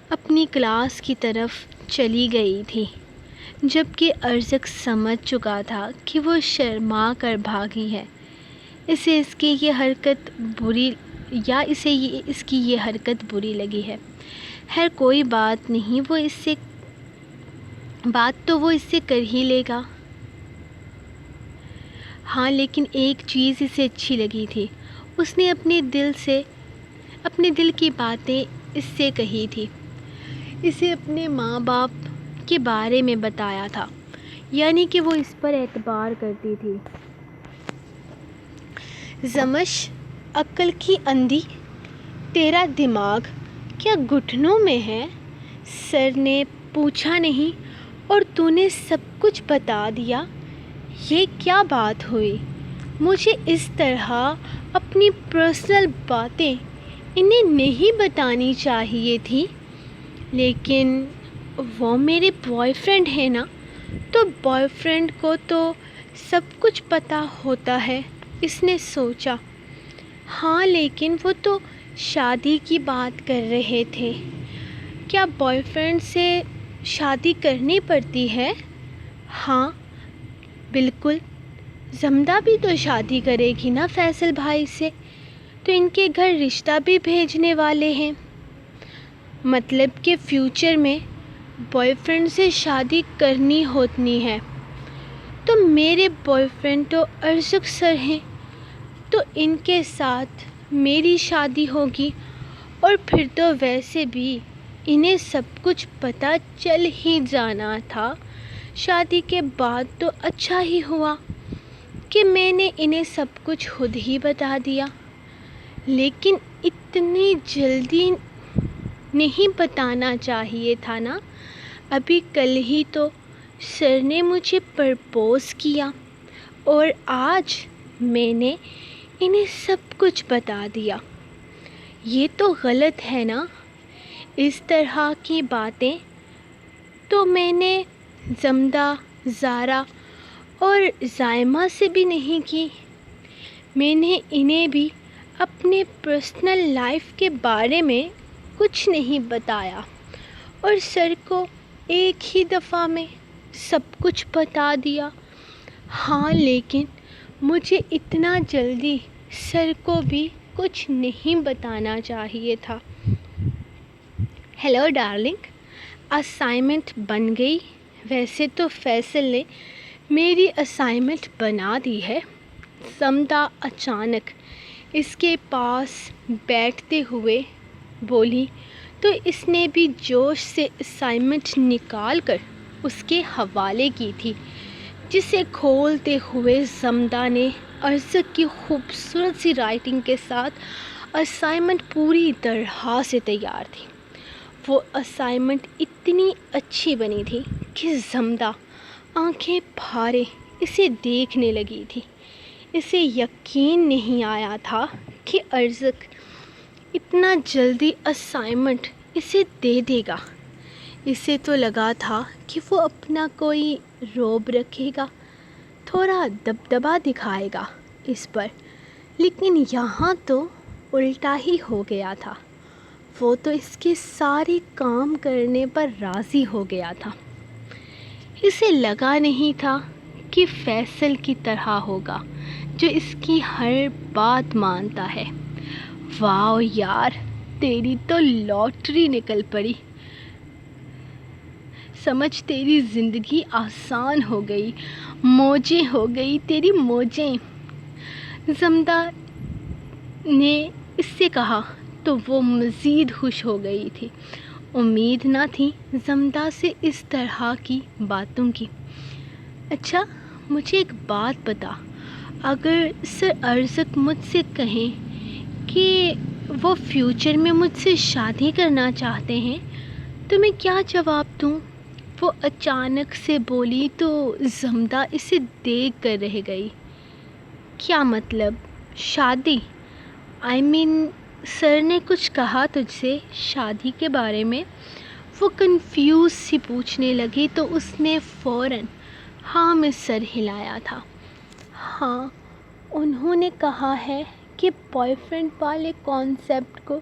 اپنی کلاس کی طرف چلی گئی تھی، جبکہ ارزق سمجھ چکا تھا کہ وہ شرما کر بھاگی ہے۔ اسے اس کی یہ حرکت بری لگی ہے۔ خیر کوئی بات نہیں، بات تو وہ اس سے کر ہی لے گا۔ ہاں، لیکن ایک چیز اسے اچھی لگی تھی، اس نے اپنے دل کی باتیں اس سے کہی تھی، اسے اپنے ماں باپ کے بارے میں بتایا تھا، یعنی کہ وہ اس پر اعتبار کرتی تھی۔ زمش، عقل کی اندھی، تیرا دماغ کیا گھٹنوں میں ہے؟ سر نے پوچھا نہیں اور تو نے سب کچھ بتا دیا؟ یہ کیا بات ہوئی؟ مجھے اس طرح اپنی پرسنل باتیں انہیں نہیں بتانی چاہیے تھی، لیکن وہ میرے بوائے فرینڈ ہے نا، تو بوائے فرینڈ کو تو سب کچھ پتہ ہوتا ہے۔ اس نے سوچا، ہاں لیکن وہ تو شادی کی بات کر رہے تھے، کیا بوائے فرینڈ سے شادی کرنی پڑتی ہے؟ ہاں بالکل، زمدہ بھی تو شادی کرے گی نا فیصل بھائی سے، تو ان کے گھر رشتہ بھی بھیجنے والے ہیں، مطلب کہ فیوچر میں بوائے فرینڈ سے شادی کرنی ہوتی ہے۔ تو میرے بوائے فرینڈ تو ارزق سر ہیں، تو ان کے ساتھ میری شادی ہوگی، اور پھر تو ویسے بھی انہیں سب کچھ پتہ چل ہی جانا تھا۔ شادی کے بعد تو اچھا ہی ہوا کہ میں نے انہیں سب کچھ خود ہی بتا دیا، لیکن اتنی جلدی نہیں بتانا چاہیے تھا نا۔ ابھی کل ہی تو سر نے مجھے پرپوز کیا اور آج میں نے انہیں سب کچھ بتا دیا۔ یہ تو غلط ہے نا۔ اس طرح کی باتیں تو میں نے زمدہ، زارا اور زائمہ سے بھی نہیں کی۔ میں نے انہیں بھی اپنے پرسنل لائف کے بارے میں کچھ نہیں بتایا، اور سر کو ایک ہی دفعہ میں سب کچھ بتا دیا۔ ہاں لیکن مجھے اتنا جلدی سر کو بھی کچھ نہیں بتانا چاہیے تھا۔ ہیلو ڈارلنگ، اسائنمنٹ بن گئی؟ ویسے تو فیصل نے میری اسائنمنٹ بنا دی ہے۔ زمدہ اچانک اس کے پاس بیٹھتے ہوئے بولی تو اس نے بھی جوش سے اسائنمنٹ نکال کر اس کے حوالے کی تھی۔ جسے کھولتے ہوئے زمدہ نے ارزق کی خوبصورت سی رائٹنگ کے ساتھ اسائنمنٹ پوری طرح سے تیار تھی۔ وہ اسائنمنٹ اتنی اچھی بنی تھی کہ زمدہ آنکھیں پھاڑے اسے دیکھنے لگی تھی۔ اسے یقین نہیں آیا تھا کہ ارزق اتنا جلدی اسائنمنٹ اسے دے دے گا۔ اسے تو لگا تھا کہ وہ اپنا کوئی روب رکھے گا، تھوڑا دبدبا دکھائے گا اس پر، لیکن یہاں تو الٹا ہی ہو گیا تھا۔ وہ تو اس کے سارے کام کرنے پر راضی ہو گیا تھا۔ اسے لگا نہیں تھا کہ فیصل کی طرح ہوگا جو اس کی ہر بات مانتا ہے۔ واو یار، تیری تو لاٹری نکل پڑی، سمجھ تیری زندگی آسان ہو گئی، موجیں ہو گئی تیری موجیں۔ زمدہ نے اس سے کہا تو وہ مزید خوش ہو گئی تھی۔ امید نہ تھی زمدہ سے اس طرح کی باتوں کی۔ اچھا مجھے ایک بات بتا، اگر سر ارزق مجھ سے کہیں کہ وہ فیوچر میں مجھ سے شادی کرنا چاہتے ہیں تو میں کیا جواب دوں؟ وہ اچانک سے بولی تو زمدہ اسے دیکھ کر رہ گئی۔ کیا مطلب شادی؟ سر نے کچھ کہا تجھ سے شادی کے بارے میں؟ وہ کنفیوز سی پوچھنے لگی تو اس نے فوراً ہاں میں سر ہلایا تھا۔ ہاں، انہوں نے کہا ہے کہ بوائے فرینڈ والے کانسیپٹ کو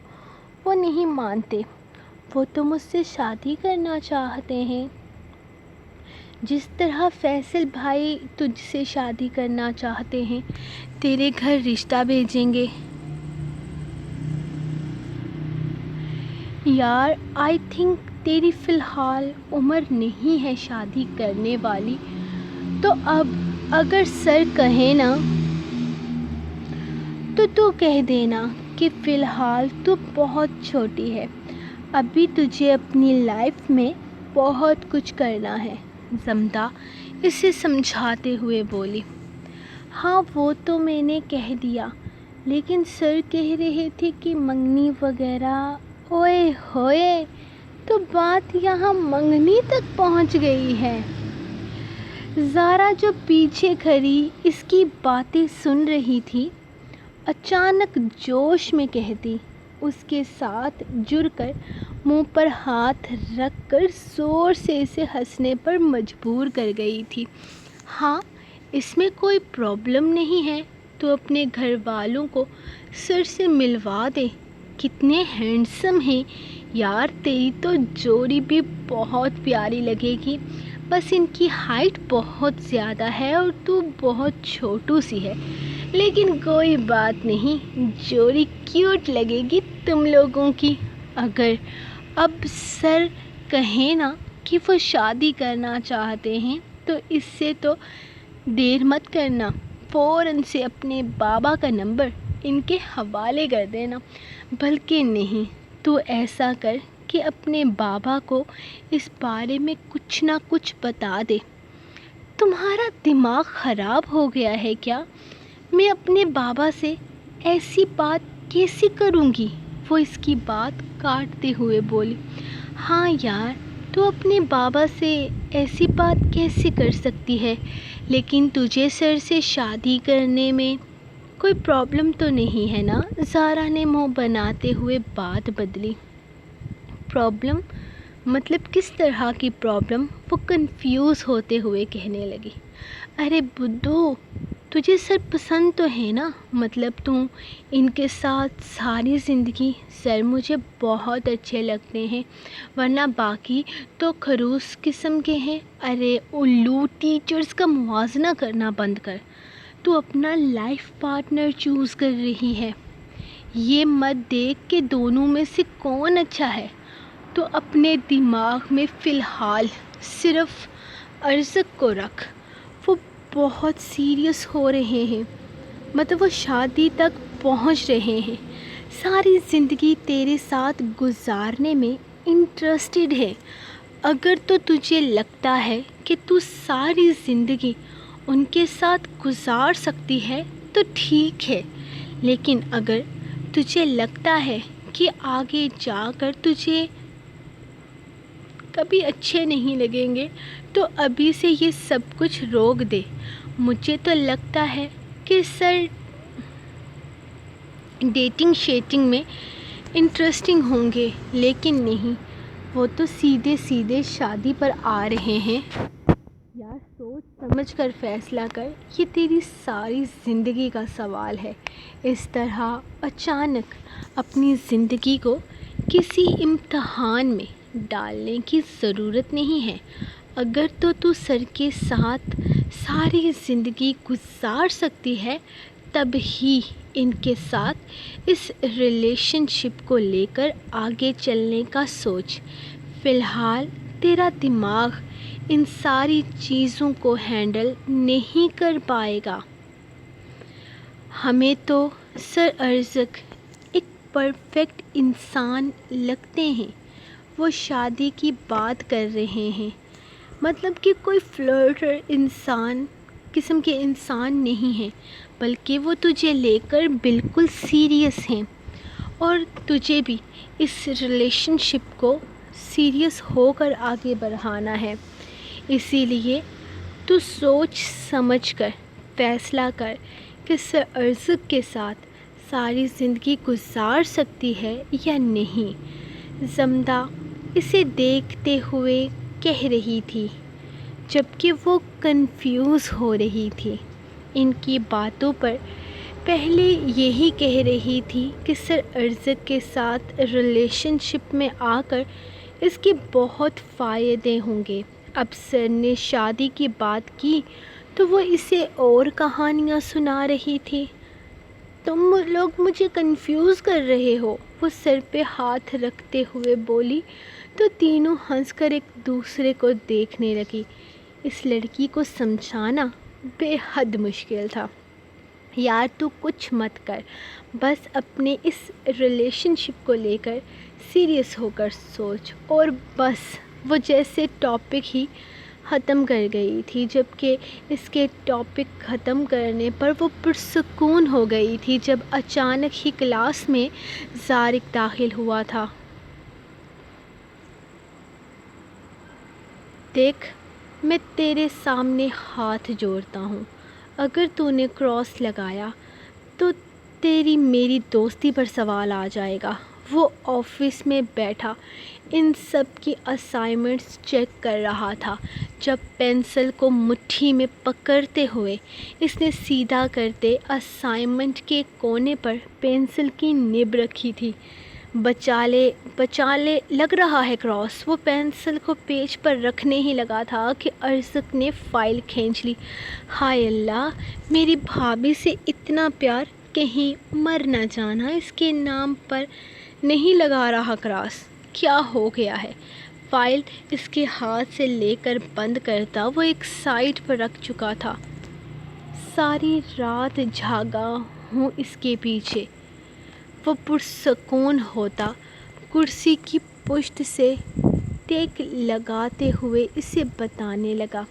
وہ نہیں مانتے، وہ تو مجھ سے شادی کرنا چاہتے ہیں، جس طرح فیصل بھائی تجھ سے شادی کرنا چاہتے ہیں، تیرے گھر رشتہ بھیجیں گے۔ یار آئی تھنک تیری فی الحال عمر نہیں ہے شادی کرنے والی، تو اب اگر سر کہیں نا تو کہہ دینا کہ فی الحال تو بہت چھوٹی ہے، ابھی تجھے اپنی لائف میں بہت کچھ کرنا ہے۔ زمدہ اسے سمجھاتے ہوئے بولی۔ ہاں وہ تو میں نے کہہ دیا، لیکن سر کہہ رہے تھے کہ منگنی وغیرہ۔ اوئے ہوئے، تو بات یہاں منگنی تک پہنچ گئی ہے۔ زارا جو پیچھے کھڑی اس کی باتیں سن رہی تھی، اچانک جوش میں کہتی، اس کے ساتھ جڑ کر منہ پر ہاتھ رکھ کر زور سے اسے ہنسنے پر مجبور کر گئی تھی۔ ہاں اس میں کوئی پرابلم نہیں ہے، تو اپنے گھر والوں کو سر سے ملوا دے، کتنے ہینڈسم ہیں یار، تیری تو جوڑی بھی بہت پیاری لگے گی، بس ان کی ہائٹ بہت زیادہ ہے اور تو بہت چھوٹو سی ہے، لیکن کوئی بات نہیں، جوڑی کیوٹ لگے گی تم لوگوں کی۔ اگر اب سر کہیں نا کہ وہ شادی کرنا چاہتے ہیں تو اس سے تو دیر مت کرنا، فوراً سے اپنے بابا کا نمبر ان کے حوالے کر دینا، بلکہ نہیں تو ایسا کر کہ اپنے بابا کو اس بارے میں کچھ نہ کچھ بتا دے۔ تمہارا دماغ خراب ہو گیا ہے کیا؟ میں اپنے بابا سے ایسی بات کیسے کروں گی؟ وہ اس کی بات کاٹتے ہوئے بولی۔ ہاں یار، تو اپنے بابا سے ایسی بات کیسے کر سکتی ہے، لیکن تجھے سر سے شادی کرنے میں کوئی پرابلم تو نہیں ہے نا؟ زارا نے منہ بناتے ہوئے بات بدلی۔ پرابلم؟ مطلب کس طرح کی پرابلم؟ وہ کنفیوز ہوتے ہوئے کہنے لگی۔ ارے بدو، تجھے سر پسند تو ہے نا؟ مطلب تم ان کے ساتھ ساری زندگی۔ سر مجھے بہت اچھے لگتے ہیں، ورنہ باقی تو خروس قسم کے ہیں۔ ارے الو، ٹیچرز کا موازنہ کرنا بند کر، تو اپنا لائف پارٹنر چوز کر رہی ہے، یہ مت دیکھ کہ دونوں میں سے کون اچھا ہے، تو اپنے دماغ میں فی الحال صرف ارزق کو رکھ۔ وہ بہت سیریس ہو رہے ہیں، مطلب وہ شادی تک پہنچ رہے ہیں، ساری زندگی تیرے ساتھ گزارنے میں انٹرسٹڈ ہے۔ اگر تو تجھے لگتا ہے کہ تو ساری زندگی ان کے ساتھ گزار سکتی ہے تو ٹھیک ہے، لیکن اگر تجھے لگتا ہے کہ آگے جا کر تجھے کبھی اچھے نہیں لگیں گے تو ابھی سے یہ سب کچھ روک دے۔ مجھے تو لگتا ہے کہ سر ڈیٹنگ شیٹنگ میں انٹرسٹنگ ہوں گے، لیکن نہیں، وہ تو سیدھے سیدھے شادی پر آ رہے ہیں۔ یار سوچ سمجھ کر فیصلہ کر، یہ تیری ساری زندگی کا سوال ہے۔ اس طرح اچانک اپنی زندگی کو کسی امتحان میں ڈالنے کی ضرورت نہیں ہے۔ اگر تو سر کے ساتھ ساری زندگی گزار سکتی ہے تب ہی ان کے ساتھ اس ریلیشن شپ کو لے کر آگے چلنے کا سوچ۔ فی الحال تیرا دماغ ان ساری چیزوں کو ہینڈل نہیں کر پائے گا۔ ہمیں تو سر ارزق ایک پرفیکٹ انسان لگتے ہیں۔ وہ شادی کی بات کر رہے ہیں، مطلب کہ کوئی فلرٹر قسم کے انسان نہیں ہیں، بلکہ وہ تجھے لے کر بالکل سیریس ہیں، اور تجھے بھی اس ریلیشن شپ کو سیریس ہو کر آگے بڑھانا ہے۔ اسی لیے تو سوچ سمجھ کر فیصلہ کر کہ سر ارزق کے ساتھ ساری زندگی گزار سکتی ہے یا نہیں۔ زمدہ اسے دیکھتے ہوئے کہہ رہی تھی، جبکہ وہ کنفیوز ہو رہی تھی۔ ان کی باتوں پر پہلے یہی کہہ رہی تھی کہ سر ارزق کے ساتھ ریلیشن شپ میں آ کر اس کے بہت فائدے ہوں گے۔ اب سر نے شادی کی بات کی تو وہ اسے اور کہانیاں سنا رہی تھی۔ تم لوگ مجھے کنفیوز کر رہے ہو، وہ سر پہ ہاتھ رکھتے ہوئے بولی تو تینوں ہنس کر ایک دوسرے کو دیکھنے لگی۔ اس لڑکی کو سمجھانا بے حد مشکل تھا۔ یار تو کچھ مت کر، بس اپنے اس ریلیشن شپ کو لے کر سیریس ہو کر سوچ، اور بس۔ وہ جیسے ٹاپک ہی ختم کر گئی تھی، جبکہ اس کے ٹاپک ختم کرنے پر وہ پرسکون ہو گئی تھی جب اچانک ہی کلاس میں زارق داخل ہوا تھا۔ دیکھ، میں تیرے سامنے ہاتھ جوڑتا ہوں، اگر تو نے کراس لگایا تو تیری میری دوستی پر سوال آ جائے گا۔ وہ آفس میں بیٹھا ان سب کی اسائنمنٹس چیک کر رہا تھا جب پینسل کو مٹھی میں پکڑتے ہوئے اس نے سیدھا کرتے اسائنمنٹ کے کونے پر پینسل کی نب رکھی تھی۔ بچالے لگ رہا ہے کراس۔ وہ پینسل کو پیج پر رکھنے ہی لگا تھا کہ ارزق نے فائل کھینچ لی۔ ہائے اللہ، میری بھابھی سے اتنا پیار، کہیں مر نہ جانا اس کے نام پر نہیں لگا رہا کراس۔ کیا ہو گیا ہے؟ فائل اس کے ہاتھ سے لے کر بند کرتا وہ ایک سائڈ پر رکھ چکا تھا۔ ساری رات جاگا ہوں اس کے پیچھے، وہ پرسکون ہوتا کرسی کی پشت سے ٹیک لگاتے ہوئے اسے بتانے لگا۔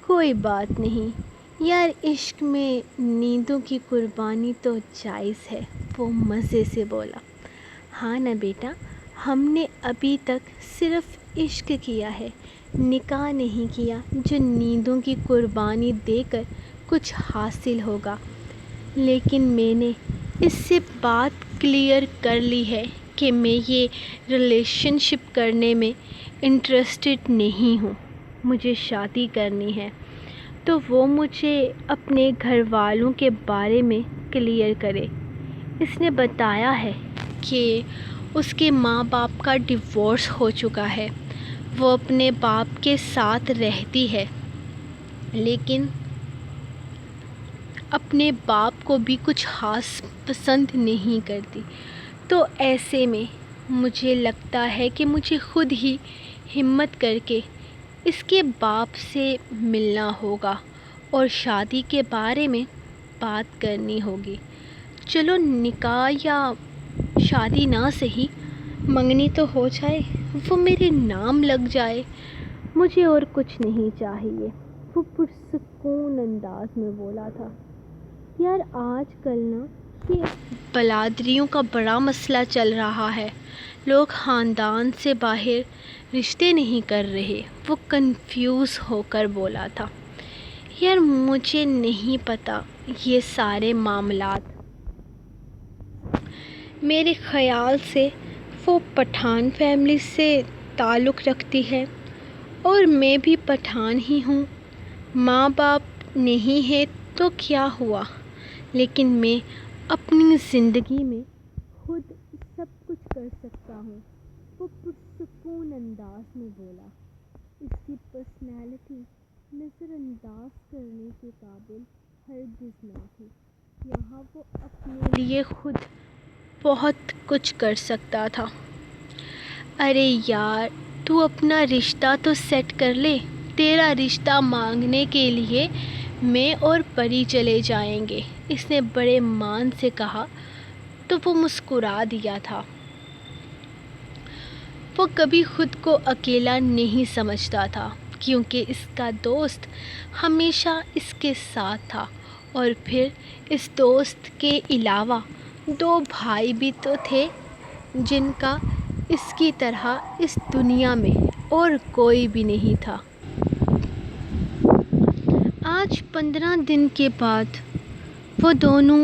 کوئی بات نہیں یار، عشق میں نیندوں کی قربانی تو جائز ہے، وہ مزے سے بولا۔ ہاں نا بیٹا، ہم نے ابھی تک صرف عشق کیا ہے، نکاح نہیں کیا جو نیندوں کی قربانی دے کر کچھ حاصل ہوگا۔ لیکن میں نے اس سے بات کلیئر کر لی ہے کہ میں یہ ریلیشن شپ کرنے میں انٹرسٹڈ نہیں ہوں، مجھے شادی کرنی ہے۔ تو وہ مجھے اپنے گھر والوں کے بارے میں کلیئر کرے۔ اس نے بتایا ہے کہ اس کے ماں باپ کا ڈیورس ہو چکا ہے، وہ اپنے باپ کے ساتھ رہتی ہے، لیکن اپنے باپ کو بھی کچھ خاص پسند نہیں کرتی۔ تو ایسے میں مجھے لگتا ہے کہ مجھے خود ہی ہمت کر کے اس کے باپ سے ملنا ہوگا اور شادی کے بارے میں بات کرنی ہوگی۔ چلو نکاح یا شادی نہ صحیح، منگنی تو ہو جائے، وہ میرے نام لگ جائے، مجھے اور کچھ نہیں چاہیے۔ وہ پرسکون انداز میں بولا تھا، یار آج کل نا یہ بلادریوں کا بڑا مسئلہ چل رہا ہے، لوگ خاندان سے باہر رشتے نہیں کر رہے۔ وہ کنفیوز ہو کر بولا تھا، یار مجھے نہیں پتا یہ سارے معاملات، میرے خیال سے وہ پٹھان فیملی سے تعلق رکھتی ہے، اور میں بھی پٹھان ہی ہوں۔ ماں باپ نہیں ہے تو کیا ہوا، لیکن میں اپنی زندگی میں خود سب کچھ کر سکتا ہوں۔ وہ پرسکون انداز میں بولا۔ اس کی پرسنالٹی نظر انداز کرنے کے قابل ہرگز نہ تھی۔ یہاں وہ اپنے لیے خود بہت کچھ کر سکتا تھا۔ ارے یار تو اپنا رشتہ تو سیٹ کر لے، تیرا رشتہ مانگنے کے لیے میں اور پری چلے جائیں گے، اس نے بڑے مان سے کہا تو وہ مسکرا دیا تھا۔ وہ کبھی خود کو اکیلا نہیں سمجھتا تھا، کیونکہ اس کا دوست ہمیشہ اس کے ساتھ تھا، اور پھر اس دوست کے علاوہ 2 بھائی بھی تو تھے جن کا اس کی طرح اس دنیا میں اور کوئی بھی نہیں تھا۔ آج 15 دن کے بعد وہ دونوں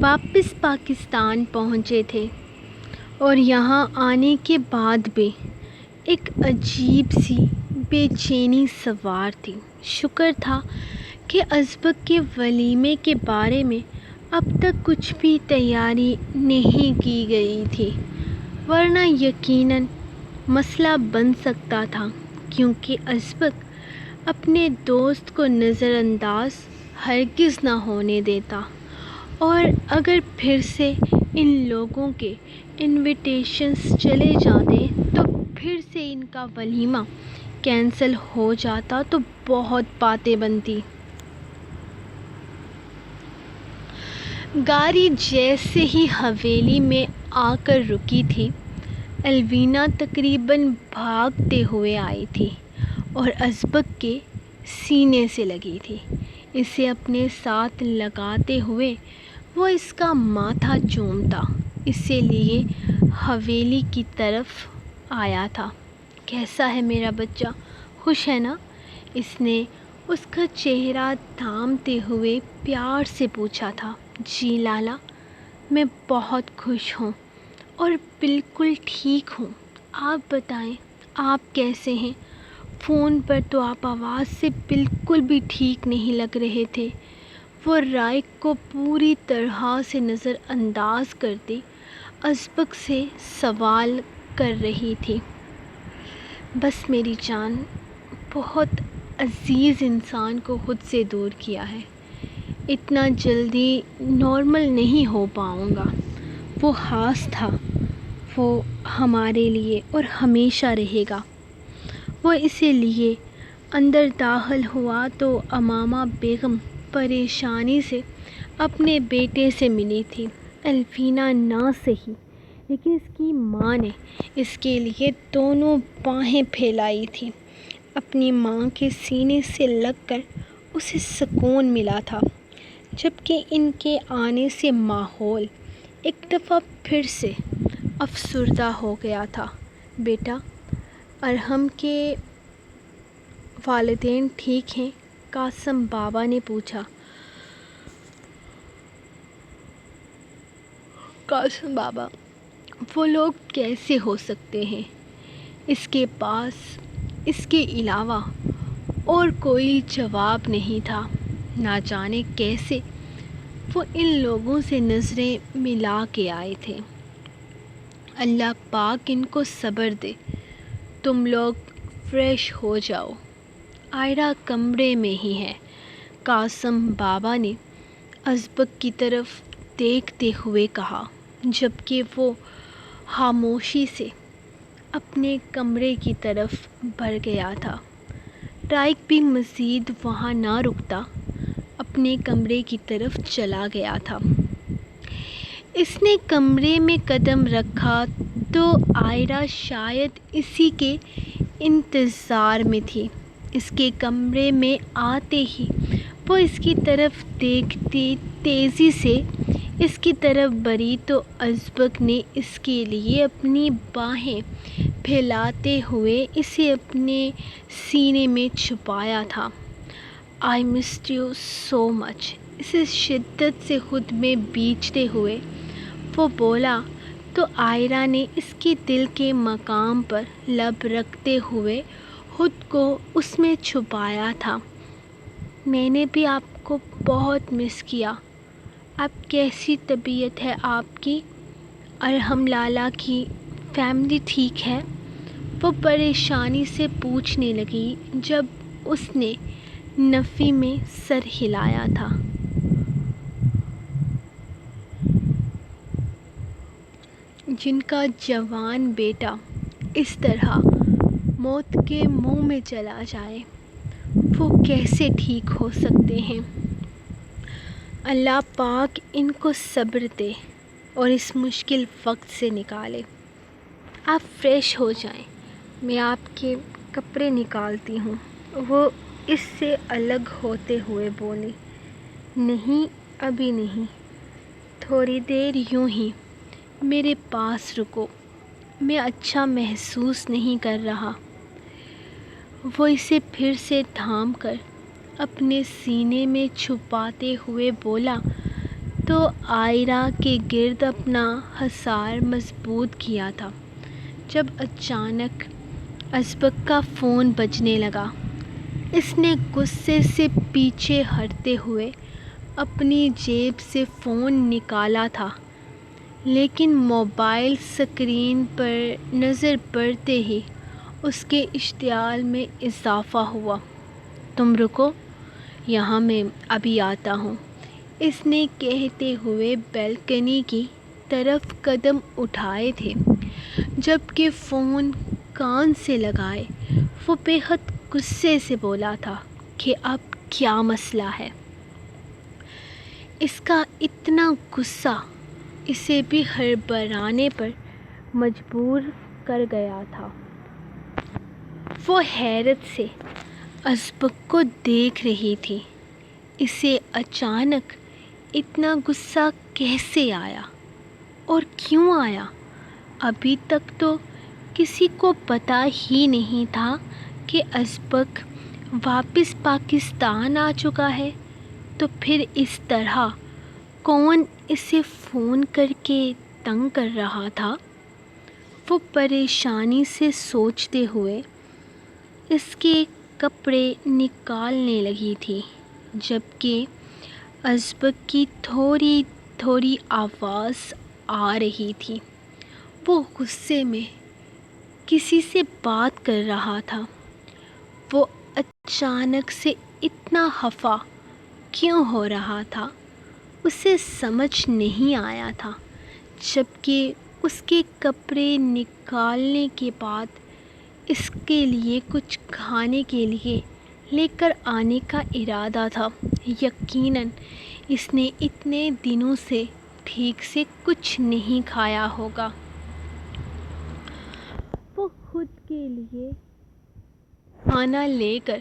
واپس پاکستان پہنچے تھے، اور یہاں آنے کے بعد بھی ایک عجیب سی بے چینی سوار تھی۔ شکر تھا کہ ازبک کے ولیمے کے بارے میں اب تک کچھ بھی تیاری نہیں کی گئی تھی، ورنہ یقیناً مسئلہ بن سکتا تھا، کیونکہ ازبک اپنے دوست کو نظر انداز ہرگز نہ ہونے دیتا، اور اگر پھر سے ان لوگوں کے انویٹیشنز چلے جاتے تو پھر سے ان کا ولیمہ کینسل ہو جاتا تو بہت باتیں بنتی۔ گاڑی جیسے ہی حویلی میں آ کر رکی تھی، الوینا تقریباً بھاگتے ہوئے آئی تھی اور ازبک کے سینے سے لگی تھی۔ اسے اپنے ساتھ لگاتے ہوئے وہ اس کا ماتھا چومتا اسے لیے حویلی کی طرف آیا تھا۔ کیسا ہے میرا بچہ، خوش ہے نا؟ اس نے اس کا چہرہ تھامتے ہوئے پیار سے پوچھا تھا۔ جی لالا، میں بہت خوش ہوں اور بالکل ٹھیک ہوں۔ آپ بتائیں آپ کیسے ہیں؟ فون پر تو آپ آواز سے بالکل بھی ٹھیک نہیں لگ رہے تھے۔ وہ رائق کو پوری طرح سے نظر انداز کرتی ازبک سے سوال کر رہی تھی۔ بس میری جان، بہت عزیز انسان کو خود سے دور کیا ہے، اتنا جلدی نارمل نہیں ہو پاؤں گا۔ وہ خاص تھا، وہ ہمارے لیے اور ہمیشہ رہے گا۔ وہ اسی لیے اندر داخل ہوا تو امامہ بیگم پریشانی سے اپنے بیٹے سے ملی تھی۔ الوینا نہ سہی، لیکن اس کی ماں نے اس کے لیے دونوں باہیں پھیلائی تھیں۔ اپنی ماں کے سینے سے لگ کر اسے سکون ملا تھا، جبکہ ان کے آنے سے ماحول ایک دفعہ پھر سے افسردہ ہو گیا تھا۔ بیٹا، ارحم کے والدین ٹھیک ہیں؟ قاسم بابا نے پوچھا۔ قاسم بابا، وہ لوگ کیسے ہو سکتے ہیں؟ اس کے پاس اس کے علاوہ اور کوئی جواب نہیں تھا۔ نہ جانے کیسے وہ ان لوگوں سے نظریں ملا کے آئے تھے۔ اللہ پاک ان کو صبر دے۔ تم لوگ فریش ہو جاؤ، آئرہ کمرے میں ہی ہے، قاسم بابا نے ازبک کی طرف دیکھتے ہوئے کہا، جبکہ وہ خاموشی سے اپنے کمرے کی طرف بڑھ گیا تھا۔ رائق بھی مزید وہاں نہ رکتا، اپنے کمرے کی طرف چلا گیا تھا۔ اس نے کمرے میں قدم رکھا تو آئرہ شاید اسی کے انتظار میں تھی۔ اس کے کمرے میں آتے ہی وہ اس کی طرف دیکھتی تیزی سے اس کی طرف بڑھی تو ازبک نے اس کے لیے اپنی باہیں پھیلاتے ہوئے اسے اپنے سینے میں چھپایا تھا۔ آئی مسڈ یو سو مچ، اسے شدت سے خود میں بیچتے ہوئے وہ بولا تو عائرہ نے اس کے دل کے مقام پر لب رکھتے ہوئے خود کو اس میں چھپایا تھا۔ میں نے بھی آپ کو بہت مس کیا۔ اب کیسی طبیعت ہے آپ کی؟ ارحم لالا کی فیملی ٹھیک ہے؟ وہ پریشانی سے پوچھنے لگی جب اس نے نفی میں سر ہلایا تھا۔ جن کا جوان بیٹا اس طرح موت کے منہ میں چلا جائے وہ کیسے ٹھیک ہو سکتے ہیں؟ اللہ پاک ان کو صبر دے اور اس مشکل وقت سے نکالے۔ آپ فریش ہو جائیں، میں آپ کے کپڑے نکالتی ہوں۔ وہ اس سے الگ ہوتے ہوئے بولی۔ نہیں ابھی نہیں، تھوڑی دیر یوں ہی میرے پاس رکو، میں اچھا محسوس نہیں کر رہا۔ وہ اسے پھر سے تھام کر اپنے سینے میں چھپاتے ہوئے بولا تو عائرہ کے گرد اپنا حصار مضبوط کیا تھا جب اچانک ازبک کا فون بجنے لگا۔ اس نے غصے سے پیچھے ہٹتے ہوئے اپنی جیب سے فون نکالا تھا، لیکن موبائل اسکرین پر نظر پڑتے ہی اس کے اشتعال میں اضافہ ہوا۔ تم رکو یہاں، میں ابھی آتا ہوں، اس نے کہتے ہوئے بیلکنی کی طرف قدم اٹھائے تھے جبکہ فون کان سے لگائے وہ بے حد غصے سے بولا تھا کہ اب کیا مسئلہ ہے؟ اس کا اتنا غصہ اسے بھی ہڑبڑانے پر مجبور کر گیا تھا۔ وہ حیرت سے ازبک کو دیکھ رہی تھی۔ اسے اچانک اتنا غصہ کیسے آیا اور کیوں آیا؟ ابھی تک تو کسی کو پتہ ہی نہیں تھا کہ ازبک واپس پاکستان آ چکا ہے، تو پھر اس طرح کون اسے فون کر کے تنگ کر رہا تھا؟ وہ پریشانی سے سوچتے ہوئے اس کے کپڑے نکالنے لگی تھی جبکہ ازبک کی تھوڑی تھوڑی آواز آ رہی تھی۔ وہ غصے میں کسی سے بات کر رہا تھا۔ وہ اچانک سے اتنا خفا کیوں ہو رہا تھا اسے سمجھ نہیں آیا تھا، جبکہ اس کے کپڑے نکالنے کے بعد اس کے لیے کچھ کھانے کے لیے لے کر آنے کا ارادہ تھا۔ یقیناً اس نے اتنے دنوں سے ٹھیک سے کچھ نہیں کھایا ہوگا۔ وہ خود کے لیے کھانا لے کر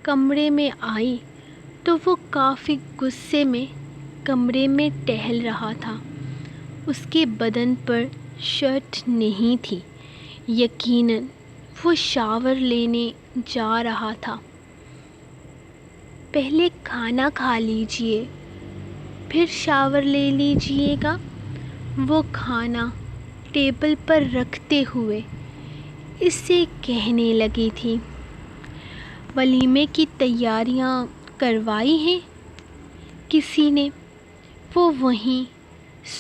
کمرے میں آئی تو وہ کافی غصے میں کمرے میں ٹہل رہا تھا۔ اس کے بدن پر شرٹ نہیں تھی، یقیناً وہ شاور لینے جا رہا تھا۔ پہلے کھانا کھا لیجئے پھر شاور لے لیجئے گا، وہ کھانا ٹیبل پر رکھتے ہوئے اس سے کہنے لگی تھی۔ ولیمے کی تیاریاں کروائی ہیں کسی نے؟ وہ وہیں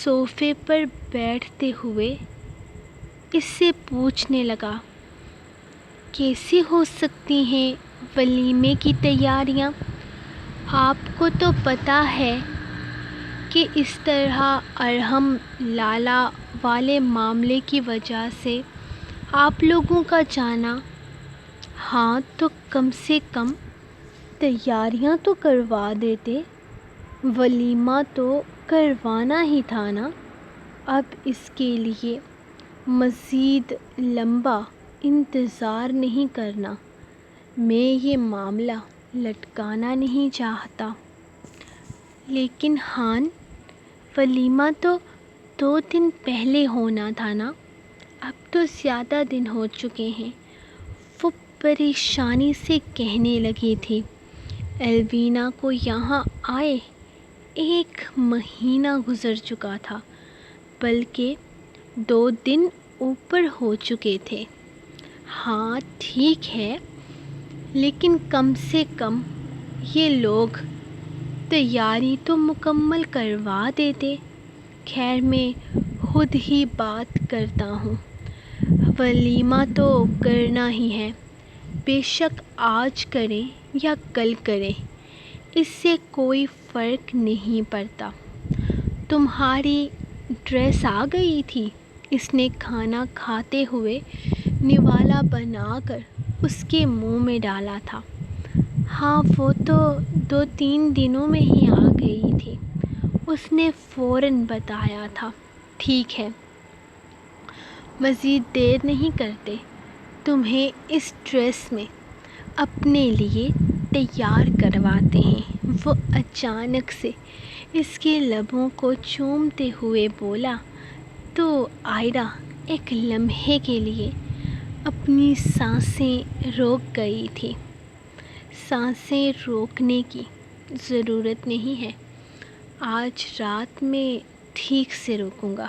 صوفے پر بیٹھتے ہوئے اس سے پوچھنے لگا۔ کیسے ہو سکتی ہیں ولیمے کی تیاریاں؟ آپ کو تو پتہ ہے کہ اس طرح ارحم لالا والے معاملے کی وجہ سے آپ لوگوں کا جانا۔ ہاں تو کم سے کم تیاریاں تو کروا دیتے، ولیمہ تو کروانا ہی تھا نا۔ اب اس کے لیے مزید لمبا انتظار نہیں کرنا، میں یہ معاملہ لٹکانا نہیں چاہتا، لیکن ہان ولیمہ تو 2 دن پہلے ہونا تھا نا، اب تو زیادہ دن ہو چکے ہیں، وہ پریشانی سے کہنے لگی تھی۔ الوینا کو یہاں آئے 1 مہینہ گزر چکا تھا، بلکہ 2 دن اوپر ہو چکے تھے۔ ہاں ٹھیک ہے، لیکن کم سے کم یہ لوگ تیاری تو مکمل کروا دیتے۔ خیر میں خود ہی بات کرتا ہوں، ولیمہ تو کرنا ہی ہے، بے شک آج کریں یا کل کریں، اس سے کوئی فرق نہیں پڑتا۔ تمہاری ڈریس آ گئی تھی؟ اس نے کھانا کھاتے ہوئے نوالا بنا کر اس کے منہ میں ڈالا تھا۔ ہاں وہ تو 2-3 دنوں میں ہی آ گئی تھی، اس نے فوراً بتایا تھا۔ ٹھیک ہے، مزید دیر نہیں کرتے، تمہیں اس ڈریس میں اپنے لیے تیار کرواتے ہیں۔ وہ اچانک سے اس کے لبوں کو چومتے ہوئے بولا تو آئرہ ایک لمحے کے لیے اپنی سانسیں روک گئی تھی۔ سانسیں روکنے کی ضرورت نہیں ہے، آج رات میں ٹھیک سے روکوں گا۔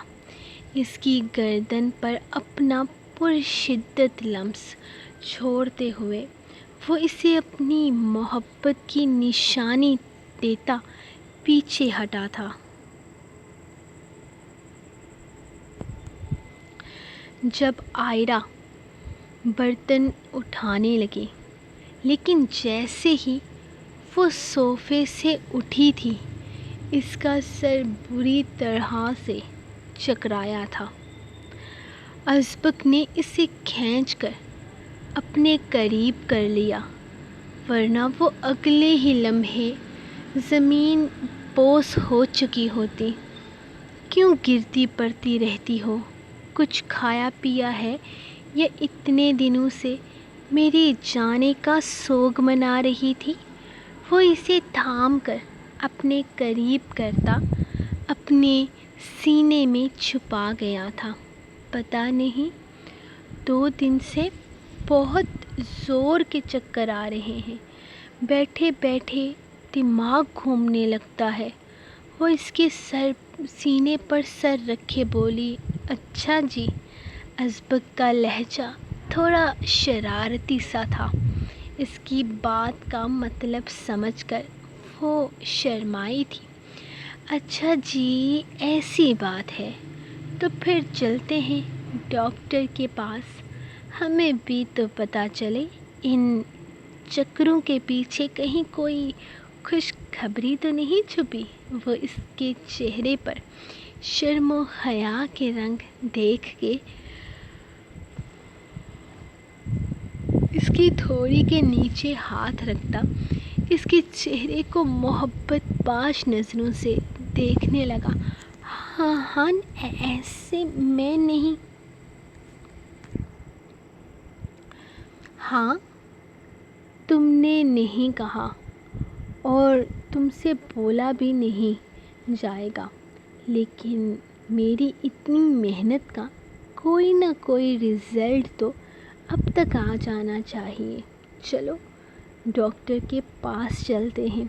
اس کی گردن پر اپنا پرشدت لمس چھوڑتے ہوئے وہ اسے اپنی محبت کی نشانی دیتا پیچھے ہٹا تھا۔ جب آئرہ برتن اٹھانے لگی، لیکن جیسے ہی وہ صوفے سے اٹھی تھی، اس کا سر بری طرح سے چکرایا تھا۔ ازبک نے اسے کھینچ کر اپنے قریب کر لیا، ورنہ وہ اگلے ہی لمحے زمین بوس ہو چکی ہوتی۔ کیوں گرتی پڑتی رہتی ہو؟ کچھ کھایا پیا ہے یا اتنے دنوں سے میرے جانے کا سوگ منا رہی تھی؟ وہ اسے تھام کر اپنے قریب کرتا اپنے سینے میں چھپا گیا تھا۔ پتہ نہیں 2 دن سے بہت زور کے چکر آ رہے ہیں، بیٹھے بیٹھے دماغ گھومنے لگتا ہے۔ وہ اس کے سینے پر سر رکھے بولی، اچھا جی۔ ازبک کا لہجہ تھوڑا شرارتی سا تھا۔ اس کی بات کا مطلب سمجھ کر وہ شرمائی تھی۔ اچھا جی، ایسی بات ہے تو پھر چلتے ہیں ڈاکٹر کے پاس، ہمیں بھی تو پتہ چلے ان چکروں کے پیچھے کہیں کوئی خوشخبری تو نہیں چھپی۔ وہ اس کے چہرے پر شرم و حیا کے رنگ دیکھ کے اس کی تھوڑی کے نیچے ہاتھ رکھتا اس کے چہرے کو محبت باش نظروں سے دیکھنے لگا۔ ہاں ایسے میں نہیں۔ ہاں تم نے نہیں کہا اور تم سے بولا بھی نہیں جائے گا، لیکن میری اتنی محنت کا کوئی نہ کوئی رزلٹ تو اب تک آ جانا چاہیے۔ چلو ڈاکٹر کے پاس چلتے ہیں۔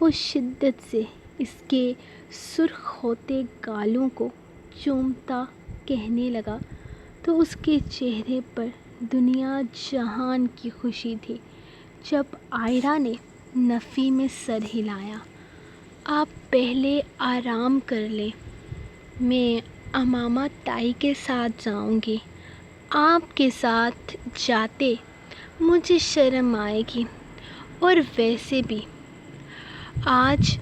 وہ شدت سے اس کے سرخ ہوتے گالوں کو چومتا کہنے لگا تو اس کے چہرے پر دنیا جہان کی خوشی تھی۔ جب آئرہ نے نفی میں سر ہلایا، آپ پہلے آرام کر لیں، میں امامہ تائی کے ساتھ جاؤں گی۔ آپ کے ساتھ جاتے مجھے شرم آئے گی، اور ویسے بھی آج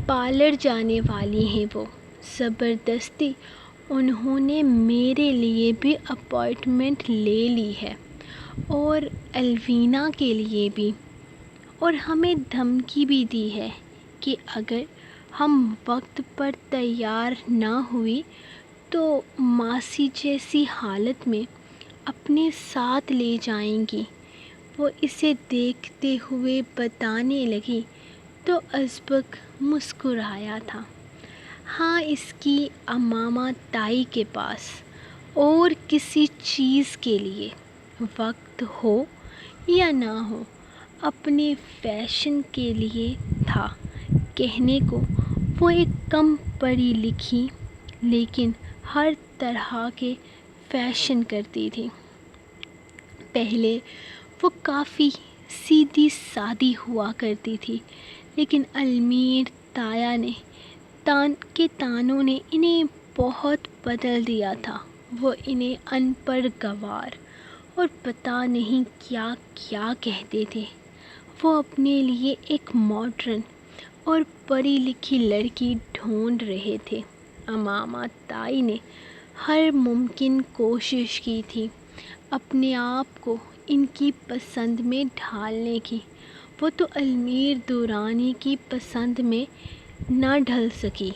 پارلر جانے والی ہیں وہ۔ زبردستی انہوں نے میرے لیے بھی اپائنٹمنٹ لے لی ہے، اور الوینا کے لیے بھی، اور ہمیں دھمکی بھی دی ہے کہ اگر ہم وقت پر تیار نہ ہوئی تو ماسی جیسی حالت میں اپنے ساتھ لے جائیں گی۔ وہ اسے دیکھتے ہوئے بتانے لگی تو ازبک مسکرایا تھا۔ ہاں، اس کی امامہ تائی کے پاس اور کسی چیز کے لیے وقت ہو یا نہ ہو، اپنے فیشن کے لیے تھا۔ کہنے کو وہ ایک کم پڑھی لکھی لیکن ہر طرح کے فیشن کرتی تھی۔ پہلے وہ کافی سیدھی سادی ہوا کرتی تھی، لیکن المیر تایا کے تانوں نے انہیں بہت بدل دیا تھا۔ وہ انہیں ان پڑھ گنوار اور پتہ نہیں کیا کیا کہتے تھے۔ وہ اپنے لیے ایک ماڈرن اور پڑھی لکھی لڑکی ڈھونڈ رہے تھے۔ امامہ تائی نے ہر ممکن کوشش کی تھی اپنے آپ کو ان کی پسند میں ڈھالنے کی۔ وہ تو المیر دورانی کی پسند میں نہ ڈھل سکی،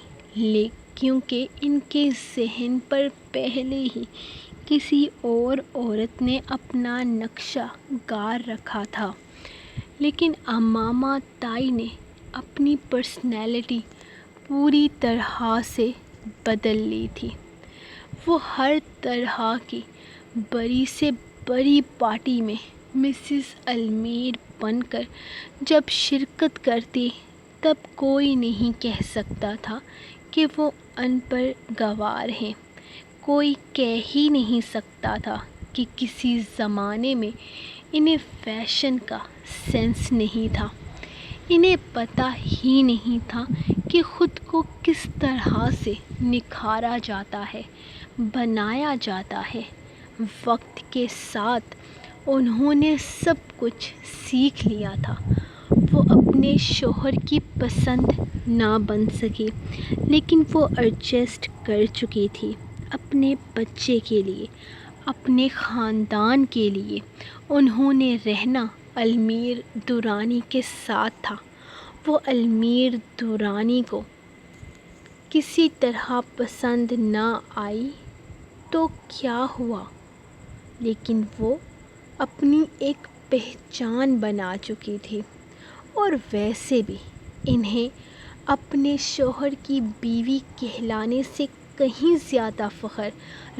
کیونکہ ان کے ذہن پر پہلے ہی کسی اور عورت نے اپنا نقشہ گاڑ رکھا تھا۔ لیکن امامہ تائی نے اپنی پرسنالٹی پوری طرح سے بدل لی تھی۔ وہ ہر طرح کی بڑی سے بڑی پارٹی میں مسز المیر بن کر جب شرکت کرتی، تب کوئی نہیں کہہ سکتا تھا کہ وہ ان پڑھ گنوار ہیں۔ کوئی کہہ ہی نہیں سکتا تھا کہ کسی زمانے میں انہیں فیشن کا سینس نہیں تھا۔ انہیں پتہ ہی نہیں تھا کہ خود کو کس طرح سے نکھارا جاتا ہے، بنایا جاتا ہے۔ وقت کے ساتھ انہوں نے سب کچھ سیکھ لیا تھا۔ وہ اپنے شوہر کی پسند نہ بن سکی، لیکن وہ ایڈجسٹ کر چکی تھی۔ اپنے بچے کے لیے، اپنے خاندان کے لیے انہوں نے رہنا المیر دورانی کے ساتھ تھا۔ وہ المیر دورانی کو کسی طرح پسند نہ آئی تو کیا ہوا، لیکن وہ اپنی ایک پہچان بنا چکی تھی۔ اور ویسے بھی انہیں اپنے شوہر کی بیوی کہلانے سے کہیں زیادہ فخر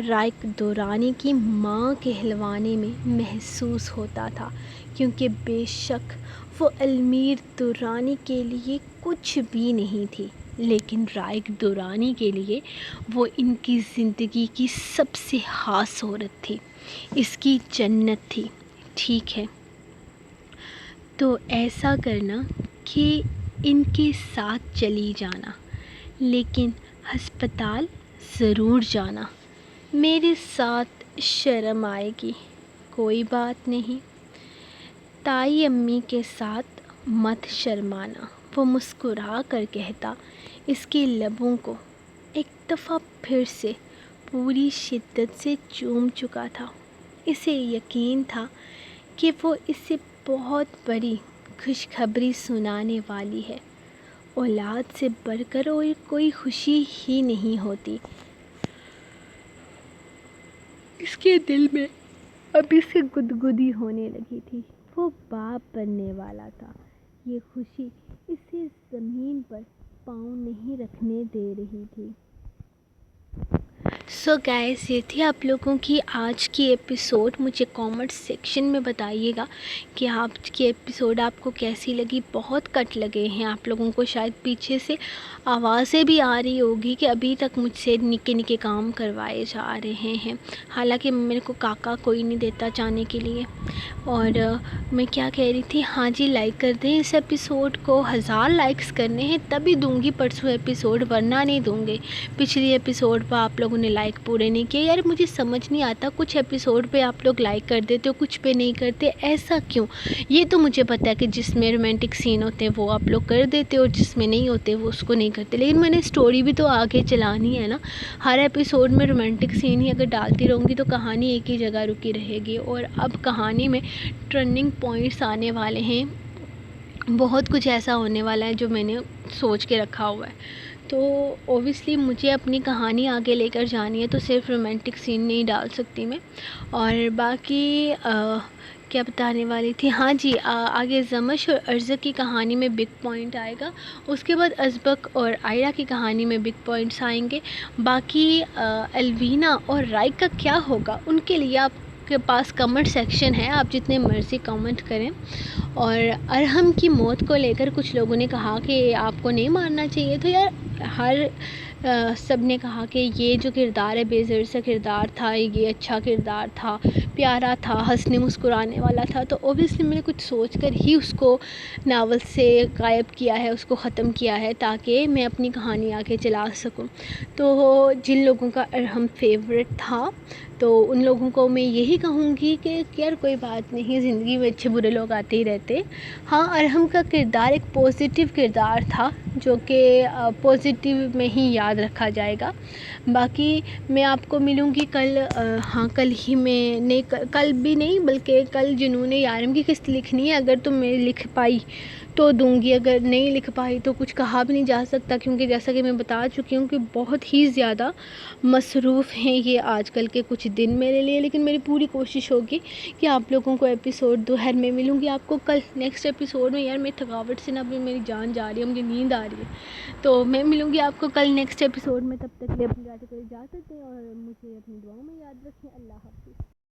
رائق دورانی کی ماں کہلوانے میں محسوس ہوتا تھا، کیونکہ بے شک وہ المیر دورانی کے لیے کچھ بھی نہیں تھی، لیکن رائق دورانی کے لیے وہ ان کی زندگی کی سب سے خاص عورت تھی، اس کی جنت تھی۔ ٹھیک ہے، تو ایسا کرنا کہ ان کے ساتھ چلی جانا، لیکن ہسپتال ضرور جانا۔ میرے ساتھ شرم آئے گی، کوئی بات نہیں، تائی امی کے ساتھ مت شرمانا، وہ مسکرا کر کہتا۔ اس کے لبوں کو ایک دفعہ پھر سے پوری شدت سے چوم چکا تھا۔ اسے یقین تھا کہ وہ اسے بہت بڑی خوشخبری سنانے والی ہے۔ اولاد سے بڑھ کر اور کوئی خوشی ہی نہیں ہوتی۔ اس کے دل میں ابھی سے گدگدی ہونے لگی تھی۔ وہ باپ بننے والا تھا۔ یہ خوشی اسے زمین پر پاؤں نہیں رکھنے دے رہی تھی۔ سو گائز، یہ تھی آپ لوگوں کی آج کی ایپیسوڈ۔ مجھے کامنٹ سیکشن میں بتائیے گا کہ آج کی ایپیسوڈ آپ کو کیسی لگی۔ بہت کٹ لگے ہیں آپ لوگوں کو، شاید پیچھے سے آوازیں بھی آ رہی ہوگی کہ ابھی تک مجھ سے نکے نکے کام کروائے جا رہے ہیں، حالانکہ میرے کو کاکا کوئی نہیں دیتا جانے کے لیے۔ اور میں کیا کہہ رہی تھی، ہاں جی، لائک کر دیں اس ایپیسوڈ کو۔ 1000 لائکس کرنے ہیں تبھی دوں گی پرسوں ایپیسوڈ، ورنہ نہیں دوں گے۔ پچھلی ایپیسوڈ پہ آپ لوگوں نے لائک پورے نہیں کیے۔ یار مجھے سمجھ نہیں آتا، کچھ ایپیسوڈ پہ آپ لوگ لائک کر دیتے ہو، کچھ پہ نہیں کرتے، ایسا کیوں؟ یہ تو مجھے پتا ہے کہ جس میں رومانٹک سین ہوتے ہیں وہ آپ لوگ کر دیتے ہو، اور جس میں نہیں ہوتے وہ اس کو نہیں کرتے، لیکن میں نے اسٹوری بھی تو آگے چلانی ہے نا۔ ہر ایپیسوڈ میں رومانٹک سین ہی اگر ڈالتی رہوں گی تو کہانی ایک ہی جگہ رکی رہے گی، اور اب کہانی میں ٹرننگ پوائنٹس آنے والے ہیں، بہت کچھ ایسا ہونے والا ہے جو میں نے سوچ کے رکھا ہوا ہے۔ تو اوبیسلی مجھے اپنی کہانی آگے لے کر جانی ہے، تو صرف رومانٹک سین نہیں ڈال سکتی میں. اور باقی کیا بتانے والی تھی، ہاں جی، آگے زمش اور ارزا کی کہانی میں بگ پوائنٹ آئے گا. اس کے بعد ازبک اور آئرا کی کہانی میں بگ پوائنٹس آئیں گے. باقی الوینا اور رائک کا کیا ہوگا، ان کے لیے آپ کے پاس کمنٹ سیکشن ہے، آپ جتنے مرضی کمنٹ کریں. اور ارحم کی موت کو لے کر کچھ لوگوں نے کہا کہ آپ کو نہیں مارنا چاہیے، تو یار سب نے کہا کہ یہ جو کردار ہے بے زر سا کردار تھا، یہ اچھا کردار تھا، پیارا تھا، ہنسنے مسکرانے والا تھا. تو اوبیسلی میں نے کچھ سوچ کر ہی اس کو ناول سے غائب کیا ہے، اس کو ختم کیا ہے، تاکہ میں اپنی کہانی آگے چلا سکوں. تو جن لوگوں کا ارحم فیوریٹ تھا، تو ان لوگوں کو میں یہی کہوں گی کہ یار کوئی بات نہیں، زندگی میں اچھے برے لوگ آتے ہی رہتے. ہاں، ارحم کا کردار ایک پازیٹیو کردار تھا، جو کہ پازیٹیو میں ہی یاد رکھا جائے گا. باقی میں آپ کو ملوں گی کل، ہاں کل ہی میں نہیں، کل بھی نہیں بلکہ کل جنون یارم کی قسط لکھنی ہے. اگر تم میں لکھ پائی تو دوں گی، اگر نہیں لکھ پائی تو کچھ کہا بھی نہیں جا سکتا، کیونکہ جیسا کہ میں بتا چکی ہوں کہ بہت ہی زیادہ مصروف ہیں یہ آج کل کے کچھ دن میرے لیے. لیکن میری پوری کوشش ہوگی کہ آپ لوگوں کو ایپیسوڈ دوپہر میں ملوں گی آپ کو کل نیکسٹ ایپیسوڈ میں. یار میری تھکاوٹ سے نا ابھی میری جان جا رہی ہے، مجھے نیند آ رہی ہے. تو میں ملوں گی آپ کو کل نیکسٹ ایپیسوڈ میں. تب تک کے لیے اپنی اجازت دیں اور مجھے اپنی دعاؤں میں یاد رکھیں. اللہ حافظ.